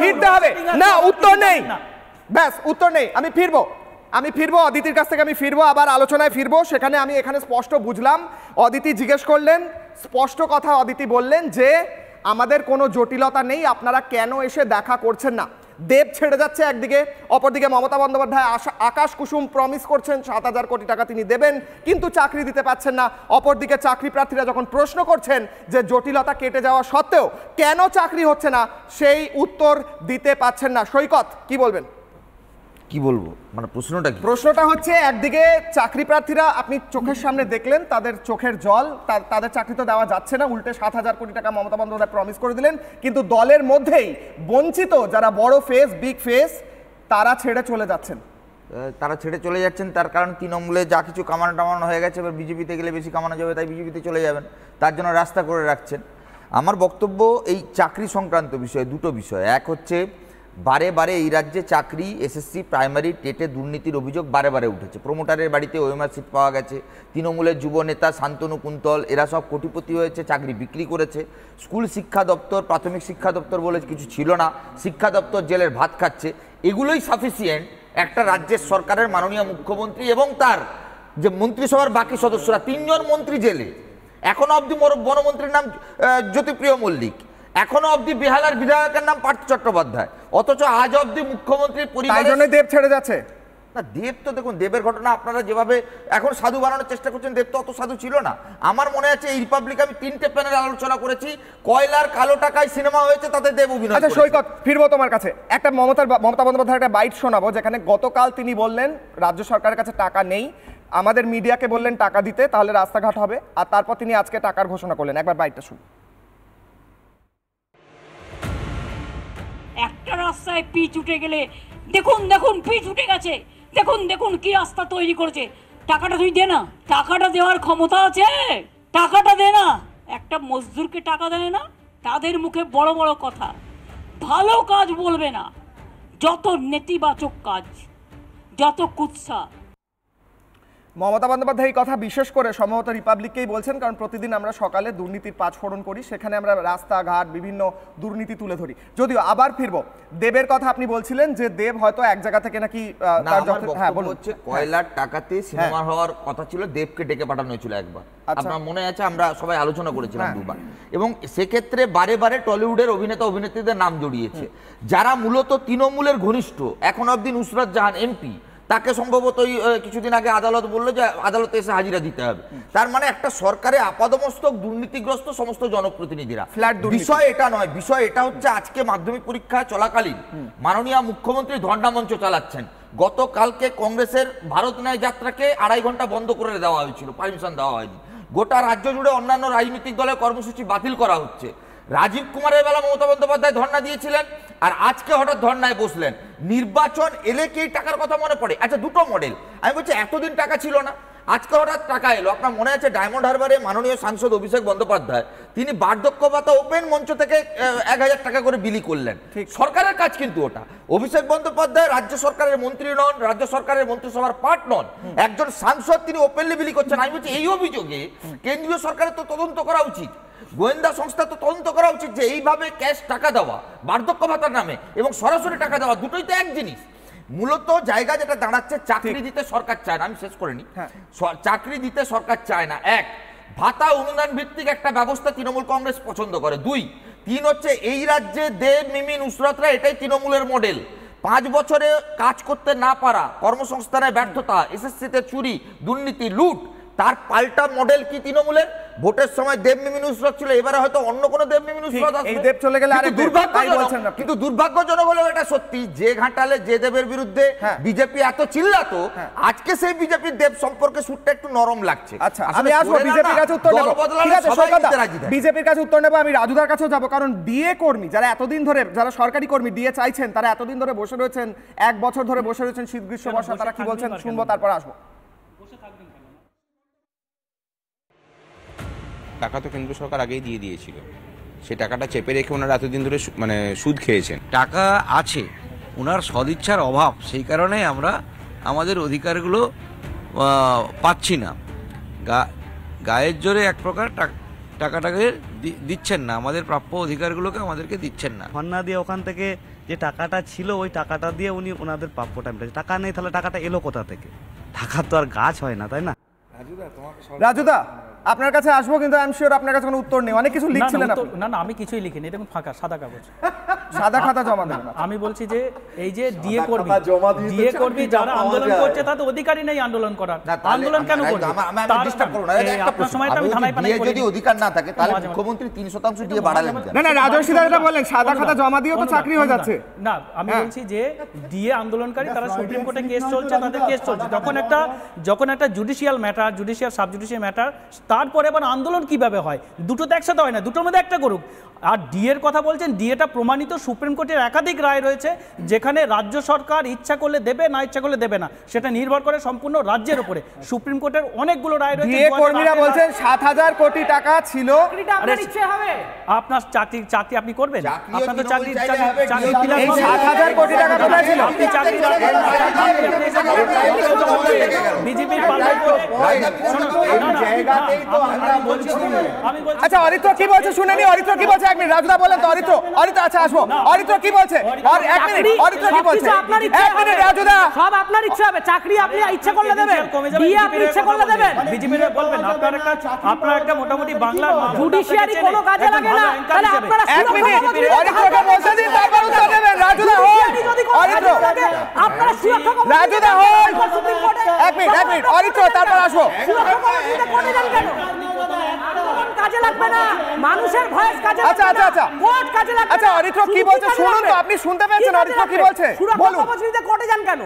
ফিরতে হবে না, উত্তর নেই, ব্যাস উত্তর নেই। আমি ফিরবো অদিতির কাছ থেকে, আমি ফিরবো আবার আলোচনায় ফিরবো। সেখানে আমি এখানে স্পষ্ট বুঝলাম, অদিতি জিজ্ঞেস করলেন, স্পষ্ট কথা অদিতি বললেন যে আমাদের কোনো জটিলতা নেই, আপনারা কেন এসে দেখা করছেন না? দেব ছেড়ে যাচ্ছে একদিকে, অপরদিকে মমতা বন্দ্যোপাধ্যায় আকাশ কুসুম প্রমিস করছেন 7,000 কোটি টাকা তিনি দেবেন, কিন্তু চাকরি দিতে পারছেন না। অপরদিকে চাকরি প্রার্থীরা যখন প্রশ্ন করছেন যে জটিলতা কেটে যাওয়া সত্ত্বেও কেন চাকরি হচ্ছে না, সেই উত্তর দিতে পারছেন না। সৈকত কি বলবেন? কি বলবো, মানে প্রশ্নটা হচ্ছে একদিকে চাকরি প্রার্থীরা আপনি চোখের সামনে দেখলেন তাদের চোখের জল, তাদের চাকরি তো দেওয়া যাচ্ছে না, উল্টে 7,000 কোটি টাকা মমতা বন্দ্যোপাধ্যায় প্রমিস করে দিলেন, কিন্তু দলের মধ্যেই বঞ্চিত যারা বড় ফেস, বিগ ফেস, তারা ছেড়ে চলে যাচ্ছেন। তার কারণ তৃণমূলে যা কিছু কামানো হয়ে গেছে, এবার বিজেপিতে গেলে বেশি কামানো যাবে, তাই বিজেপিতে চলে যাবেন, তার জন্য রাস্তা করে রাখছেন। আমার বক্তব্য এই চাকরি সংক্রান্ত বিষয়ে দুটো বিষয়। এক হচ্ছে বারে বারে এই রাজ্যে চাকরি, এসএসসি, প্রাইমারি, টেটে দুর্নীতির অভিযোগ বারে বারে উঠেছে। প্রমোটারের বাড়িতে ওএমআর সিট পাওয়া গেছে, তৃণমূলের যুব নেতা শান্তনু কুন্তল এরা সব কোটিপতি হয়েছে, চাকরি বিক্রি করেছে। স্কুল শিক্ষা দপ্তর, প্রাথমিক শিক্ষা দপ্তর বলে কিছু ছিল না, শিক্ষা দপ্তর জেলের ভাত খাচ্ছে। এগুলোই সাফিসিয়েন্ট একটা রাজ্যের সরকারের মাননীয় মুখ্যমন্ত্রী এবং তার যে মন্ত্রিসভার বাকি সদস্যরা, 3 জন মন্ত্রী জেলে, এখনো অবধি বনমন্ত্রীর নাম জ্যোতিপ্রিয় মল্লিক, এখনো অবধি বেহালার বিধায়কের নাম পার্থ চট্টোপাধ্যায়, অথচ আজ অবধি মুখ্যমন্ত্রীর পরিবার দেব ছেড়ে যাচ্ছে না। দেব তো দেখুন, দেবের ঘটনা আপনারা যেভাবে এখন সাধু বানানোর চেষ্টা করছেন, দেব তো অত সাধু ছিল না। আমার মনে আছে এই রিপাবলিক আমি 3টে প্যানেল আলোচনা করেছি, কয়লার কালো টাকায় সিনেমা হয়েছে, তাতে দেব অভিনয়। আচ্ছা সৈকত, ফিরবো তোমার কাছে। একটা মমতা বন্দ্যোপাধ্যায়ের একটা বাইট শোনাবো, যেখানে গতকাল তিনি বললেন রাজ্য সরকারের কাছে টাকা নেই, আমাদের মিডিয়াকে বললেন টাকা দিতে, তাহলে রাস্তাঘাট হবে, আর তারপর তিনি আজকে টাকার ঘোষণা করলেন। একবার বাইটটা শুনুন। একটা রাস্তায় পিচ উঠে গেলে দেখুন দেখুন পিচ উঠে গেছে, দেখুন দেখুন কি রাস্তা তৈরি করেছে, টাকাটা তুই দে না, টাকাটা দেওয়ার ক্ষমতা আছে? টাকাটা দে না, একটা মজদুরকে টাকা দেয় না, তাদের মুখে বড় বড় কথা, ভালো কাজ বলবে না, যত নেতিবাচক কাজ, যত কুৎসা। মমতা বন্দ্যোপাধ্যায় এই কথা বিশেষ করে সম্ভবত রিপাবলিককেই বলছেন, কারণ প্রতিদিন আমরা সকালে দুর্নীতির পাঁচফোড়ন করি, সেখানে আমরা রাস্তাঘাট বিভিন্ন দুর্নীতি তুলে ধরি। যদিও আবার ফিরবো, দেবের কথা আপনি বলছিলেন যে দেব হয়তো এক জায়গা থেকে নাকি হচ্ছে কয়লার টাকাতে সিনেমা হওয়ার কথা ছিল, দেবকে ডেকে পাঠানো হয়েছিল একবার, আপনার মনে আছে? আমরা সবাই আলোচনা করেছিলাম দুবার, এবং সেক্ষেত্রে বারে বারে টলিউডের অভিনেতা অভিনেত্রীদের নাম জড়িয়েছে, যারা মূলত তৃণমূলের ঘনিষ্ঠ। এখন অবধি নুসরাত জাহান এমপি, তাকে সম্ভবত কিছুদিন আগে আদালত বললো যে আদালতে এসে হাজিরা দিতে হবে। তার মানে একটা সরকারে আপাদমস্তক দুর্নীতিগ্রস্ত সমস্ত জনপ্রতিনিধিরা। বিষয় এটা নয়, বিষয় এটা হচ্ছে আজকে মাধ্যমিক পরীক্ষা চলাকালীন মাননীয় মুখ্যমন্ত্রী ধর্ণা মঞ্চ চালাচ্ছেন। গতকালকে কংগ্রেসের ভারত ন্যায় যাত্রাকে 2.5 ঘন্টা বন্ধ করে দেওয়া হয়েছিল, পারমিশন দেওয়া হয়নি। গোটা রাজ্য জুড়ে অন্যান্য রাজনৈতিক দলের কর্মসূচি বাতিল করা হচ্ছে। রাজীব কুমারের বেলা মমতা বন্দ্যোপাধ্যায় ধর্ণা দিয়েছিলেন, আর আজকে হঠাৎ ধর্ণায় বসলেন। নির্বাচন এলে কি টাকার কথা মনে পড়ে? আচ্ছা, দুটো মডেল। আমি বলছি এতদিন টাকা ছিল না, আজকে হঠাৎ টাকা এলো। আপনার মনে আছে ডায়মন্ড হারবারে মাননীয় সাংসদ অভিষেক বন্দ্যোপাধ্যায় তিনি বার্ধক্য ভাতা ওপেন মঞ্চ থেকে 1000 টাকা করে বিলি করলেন। সরকারের কাজ কিন্তু ওটা। অভিষেক বন্দ্যোপাধ্যায় রাজ্য সরকারের মন্ত্রী নন, রাজ্য সরকারের মন্ত্রিসভার পার্ট নন, একজন সাংসদ, তিনি ওপেনলি বিলি করছেন। আমি বলছি এই অভিযোগে কেন্দ্রীয় সরকারের তো তদন্ত করা উচিত, গোয়েন্দা সংস্থা তো তদন্ত করা উচিত যে এইভাবে ক্যাশ টাকা দেওয়া বার্ধক্য ভাতার নামে এবং সরাসরি টাকা দেওয়া দুটোই তো এক জিনিস। মূলত জায়গা যেটা দাঁড়াচ্ছে, চাকরি দিতে সরকার চায় না। আমি শেষ করে নি, চাকরি দিতে সরকার চায় না। এক, ভাতা অনুদান ভিত্তিক একটা ব্যবস্থা তৃণমূল কংগ্রেস পছন্দ করে। 2, 3 হচ্ছে এই রাজ্যে দেব, মিমি, নুসরাতরা, এটাই তৃণমূলের মডেল। 5 বছরে কাজ করতে না পারা, কর্মসংস্থানে ব্যর্থতা, এসএসসিতে চুরি, দুর্নীতি, লুট, তার পাল্টা মডেল কি তৃণমূলের? ভোটের সময় দেব, মিমি, নুসরাত ছিল, এবারে হয়তো অন্য কোনো দেব, মিমি, নুসরাত আসবে। এই দেব চলে গেলে আরেক দুর্ভাগ্যজনক, কিন্তু দুর্ভাগ্যজনক হলেও এটা সত্যি, যে ঘাটালে যে দেবের বিরুদ্ধে বিজেপি এত চিল্লাতো, আজকে সেই বিজেপির দেব সম্পর্কে সুরটা একটু নরম লাগছে। আচ্ছা, আমি আসবো বিজেপির কাছে উত্তর নেব। ঠিক আছে, বিজেপির কাছে উত্তর নেব। আমি রাজুদার কাছেও যাব, কারণ ডিএ কর্মী যারা এতদিন ধরে, যারা সরকারি কর্মী ডিএ চাইছেন, তারা এতদিন ধরে বসে রয়েছেন, 1 বছর ধরে বসে রয়েছেন শীত গ্রীষ্ম বর্ষা, তারা কি বলছেন শুনবো, তারপর আসবো। টাকা তো কেন্দ্র সরকার আগেই দিয়ে দিয়েছিল, সে টাকাটা চেপে রেখে ওনারা এতদিন ধরে মানে সুদ খেয়েছেন। টাকা আছে, ওনার সদিচ্ছার অভাব, সেই কারণে আমরা আমাদের অধিকারগুলো পাচ্ছি না। গায়ের জোরে এক প্রকার টাকাটাকে দিচ্ছেন না, আমাদের প্রাপ্য অধিকারগুলোকে আমাদেরকে দিচ্ছেন না। ধর্ণা দিয়ে ওখান থেকে যে টাকাটা ছিল, ওই টাকাটা দিয়ে উনি ওনাদের প্রাপ্যটা মেটাচ্ছে। টাকা নেই, তাহলে টাকাটা এলো কোথা থেকে? টাকা তো আর গাছ হয় না, তাই না? রাজুদা, আপনার কাছে আসবো, কিন্তু আই এম শিওর আপনার কাছে কোনো উত্তর নেই। অনেক কিছু লিখছিলেন আপনি। না না, আমি কিছুই লিখিনি, দেখুন ফাঁকা সাদা কাগজ, সাদা খাতা জমা দেন। আমি বলছি যে এই যে ডিএ কর্মী যারা আন্দোলন করছে, তাদের অধিকারই নেই আন্দোলন করার। আন্দোলন কেন করবে? আপনার সময়টা আমি ধানাই পানাই করি। যদি অধিকার না থাকে তাহলে মুখ্যমন্ত্রী 3% ডিএ বাড়ালেন কেন? না না, রাজস্বী দাদা বলেন সাদা খাতা জমা দিয়েও তো চাকরি হয়ে যাচ্ছে। না, আমি বলছি যে ডিএ আন্দোলনকারী তারা সুপ্রিম কোর্টে কেস চলছে, তাদের কেস চলছে। যখন একটা judicial matter, judicial sub judicial matter, তারপরে আবার আন্দোলন কিভাবে হয়? দুটো তো একসাথে হয় না, দুটোর মধ্যে একটা করুক। আর ডিএর কথা বলছেন, ডিএটা প্রমাণিত, সুপ্রিম কোর্টের একাধিক রায় রয়েছে, যেখানে রাজ্য সরকার ইচ্ছা করলে দেবে, না ইচ্ছা করলে দেবে না, সেটা নির্ভর করে সম্পূর্ণ রাজ্যের উপরে। সুপ্রিম কোর্টের অনেকগুলো রায় রয়েছে। ডিএ কর্মীরা বলছেন 7000 কোটি টাকা ছিল। আপনার চাকরি আপনি করবেন? আপনার তো চাকরি 7000 কোটি টাকা কোথায় ছিল? আপনি চাকরি বিজেপির পাল্লায় আচ্ছা, অরিত্র কি বলছে শুনেনি? অরিত্র কি বলছে? 1 মিনিট, রাজুদা বলেন তো। অরিত্র, আচ্ছা আসবো। অরিত্র কি বলছে? আর 1 মিনিট, অরিত্র কি বলছে? 1 মিনিট, রাজুদা। সব আপনার ইচ্ছা হবে, চাকরি আপনি ইচ্ছা করলে দেবেন, ডিএ আপনি ইচ্ছা করলে দেবেন। বিজেপির বলবেন আপনার একটা মোটামুটি বাংলা জুডিশিয়ারি কোনো কাজে লাগে না, তাহলে আপনারা 1 মিনিট, অরিত্রকে বলতে দিন, তারপর উত্তর দেবেন। রাজুদা হোল্ড, অরিত্র, আপনারা সুরক্ষা কমিটি, রাজুদা হোল্ড, 1 মিনিট, অরিত্র, তারপর আসবো। সুরক্ষা কমিটিতে কোর্টে যান কেন? কাজে লাগবে না, মানুষের ভয়েস কাজে লাগবে না। আচ্ছা কোর্ট কাজে লাগবে না। আচ্ছা, অরিত্র কি বলছে শুনুন তো, আপনি শুনতে পেয়েছেন অরিত্র কি বলছে? সুরক্ষা কবচ নিতে কোর্টে যান কেন?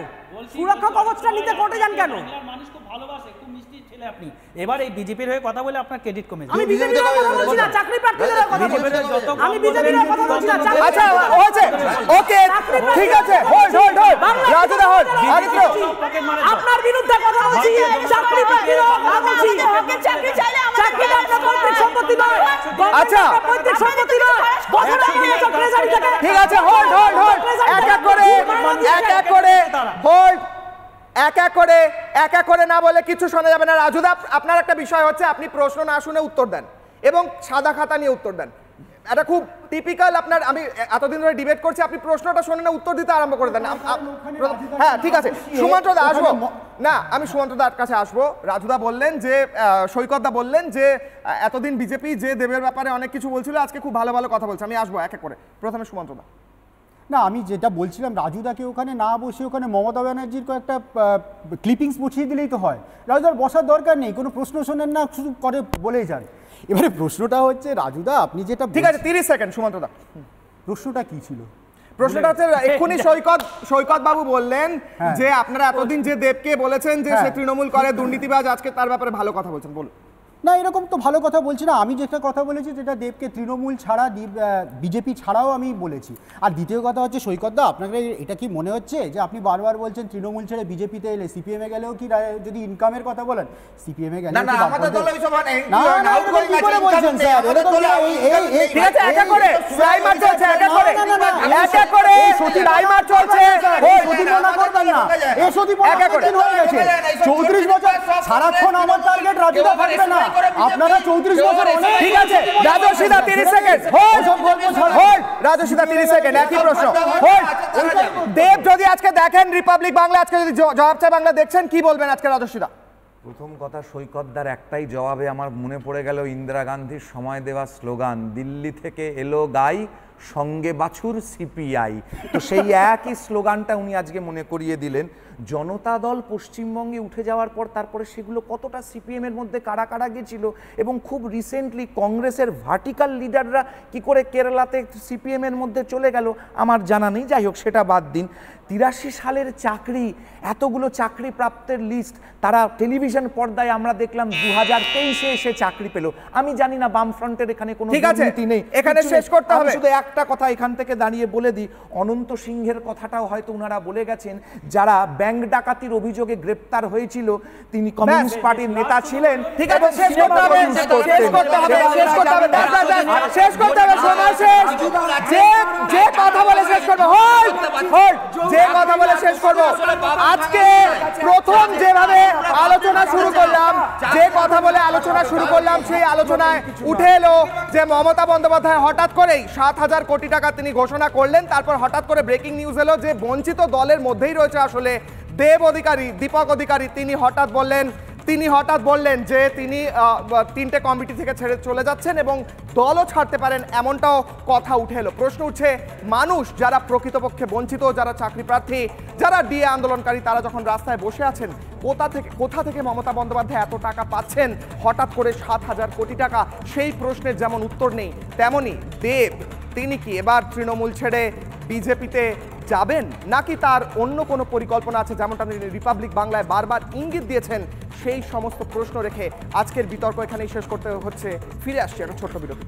সুরক্ষা কবচটা নিতে কোর্টে যান কেন? মানুষ খুব ভালোবাসে, খুব মিষ্টি ছেলে আপনি। এবার এই বিজেপির হয়ে কথা বলে আপনার ক্রেডিট কমে যায়। আমি বিজেপির কথা বলছি না, চাকরি প্রার্থীদের কথা বলছি। আমি বিজেপির কথা বলছি না। আচ্ছা, হয়েছে, ওকে, ঠিক আছে, হোল্ড, রাজুদা হোল্ড। অরিত্র, আপনার বিরুদ্ধে কথা বলছি, চাকরি প্রার্থীদের কথা বলছি। চাকরি চাইলে চাকরি আচ্ছা ঠিক আছে, হোল্ড হোল্ড হোল্ড, এক এক করে হোল্ড, এক এক করে না বলে কিছু শোনা যাবে না। রাজুদা, আপনার একটা বিষয় হচ্ছে আপনি প্রশ্ন না শুনে উত্তর দেন এবং সাদা খাতা নিয়ে উত্তর দেন। এটা খুব টিপিক্যাল আপনার। আমি এতদিন ধরে ডিবেট করছি, আপনি প্রশ্নটা শুনে না উত্তর দিতে আরম্ভ করে দেন। হ্যাঁ ঠিক আছে, সুমন্ত্র দা আসবো না, আমি সুমন্ত্র দার কাছে আসবো। রাজুদা বললেন যে, সৈকতদা বললেন যে এতদিন বিজেপি যে দেবের ব্যাপারে অনেক কিছু বলছিল, আজকে খুব ভালো ভালো কথা বলছে। আমি আসবো এক এক করে। প্রথমে সুমন্ত্র দা। না, আমি যেটা বলছিলাম, রাজুদাকে ওখানে না বসে ওখানে মমতা ব্যানার্জির কয়েকটা ক্লিপিংস বসিয়ে দিলেই তো হয়। রাজুদার বসার দরকার নেই, কোনো প্রশ্ন শোনেন না, শুধু করে বলেই যান। এবারে প্রশ্নটা হচ্ছে, রাজুদা আপনি যেটা, ঠিক আছে 30 সেকেন্ড সুমন্ত্র দা, প্রশ্নটা কি ছিল? প্রশ্নটা হচ্ছে এক্ষুনি সৈকত বাবু বললেন যে আপনারা এতদিন যে দেবকে বলেছেন যে সে তৃণমূল করে, দুর্নীতিবাজ, আজকে তার ব্যাপারে ভালো কথা বলছেন। বলুন। না, এরকম তো ভালো কথা বলছি না। আমি যেটা কথা বলেছি, যেটা দেবকে তৃণমূল ছাড়া বিজেপি ছাড়াও আমি বলেছি। আর দ্বিতীয় কথা হচ্ছে, সৈকতদা আপনাকে এটা কি মনে হচ্ছে যে আপনি বারবার বলছেন তৃণমূল ছেড়ে বিজেপিতে এলে, সিপিএমে গেলেও কি যদি ইনকামের কথা বলেন, সিপিএমে গেলে বলছেন স্যার, চৌত্রিশ বছর সারাক্ষণ আমার টার্গেট রাজুদা থাকবে না, আপনারা 34 বছর। ঠিক আছে, রাজস্বিদা 30 সেকেন্ড হোল্ড, রাজস্বিদা 30 সেকেন্ড, একই প্রশ্ন হোল্ড। দেব যদি আজকে দেখেন রিপাবলিক বাংলা, আজকে যদি জবাব চায় বাংলা দেখছেন, কি বলবেন আজকে রাজস্বিদা? প্রথম কথা, সৈকতদার একটাই জবাবে আমার মনে পড়ে গেল ইন্দিরা গান্ধীর সময় দেওয়া স্লোগান, দিল্লি থেকে এলো গাই, সঙ্গে বাছুর সিপিআই। তো সেই একই স্লোগানটা উনি আজকে মনে করিয়ে দিলেন। জনতা দল পশ্চিমবঙ্গে উঠে যাওয়ার পর তারপরে সেগুলো কতটা সিপিএমের মধ্যে কারা কারা গেছিল, এবং খুব রিসেন্টলি কংগ্রেসের ভার্টিক্যাল লিডাররা কি করে কেরালাতে সিপিএমের মধ্যে চলে গেল আমার জানা নেই। যাই হোক, সেটা বাদ দিন। 83 সালের চাকরি, এতগুলো চাকরি প্রাপ্তের লিস্ট, তারা টেলিভিশন পর্দায় আমরা দেখলাম 2023-এ এসে চাকরি পেল। আমি জানি না বামফ্রন্টের এখানে কোনো দুর্নীতি নেই, এখানে শেষ করতে হবে। শুধু একটা কথা এখান থেকে দাঁড়িয়ে বলে দিই, অনন্ত সিংহের কথাটাও হয়তো ওনারা বলে গেছেন, যারা ব্যাংক ডাকাতির অভিযোগে গ্রেপ্তার হয়েছিল, তিনি কমিউনিস্ট পার্টির নেতা ছিলেন। ঠিক আছে, শেষ করতে হবে, শেষ করতে হবে, শেষ করতে হবে, শেষ করতে হবে, সময় শেষ। যে কথা বলে শেষ করবে, হোল্ড হোল্ড, যে কথা বলে শেষ করব। আজকে প্রথম যেভাবে আলোচনা শুরু করলাম, যে কথা বলে আলোচনা শুরু করলাম, সেই আলোচনায় উঠে এলো যে মমতা বন্দ্যোপাধ্যায় হঠাৎ করেই 7,000 কোটি টাকা তিনি ঘোষণা করলেন। তারপর হঠাৎ করে ব্রেকিং নিউজ এলো যে বঞ্চিত দলের মধ্যেই রয়েছে আসলে দেব অধিকারী, দীপক অধিকারী। তিনি হঠাৎ বললেন যে তিনি 3টে কমিটি থেকে ছেড়ে চলে যাচ্ছেন এবং দলও ছাড়তে পারেন, এমনটাও কথা উঠে এলো। প্রশ্ন উঠছে, মানুষ যারা প্রকৃতপক্ষে বঞ্চিত, যারা চাকরি প্রার্থী, যারা ডিএ আন্দোলনকারী, তারা যখন রাস্তায় বসে আছেন, কোথা থেকে মমতা বন্দ্যোপাধ্যায় এত টাকা পাচ্ছেন হঠাৎ করে 7,000 কোটি টাকা? সেই প্রশ্নের যেমন উত্তর নেই, তেমনি দেব তিনি কি এবার তৃণমূল ছেড়ে বিজেপিতে যাবেন, নাকি তার অন্য কোনো পরিকল্পনা আছে, যেমনটা আপনি রিপাবলিক বাংলায় বারবার ইঙ্গিত দিয়েছেন? সেই সমস্ত প্রশ্ন রেখে আজকের বিতর্ক এখানেই শেষ করতে হচ্ছে। ফিরে আসছি একটা ছোট্ট বিরতি।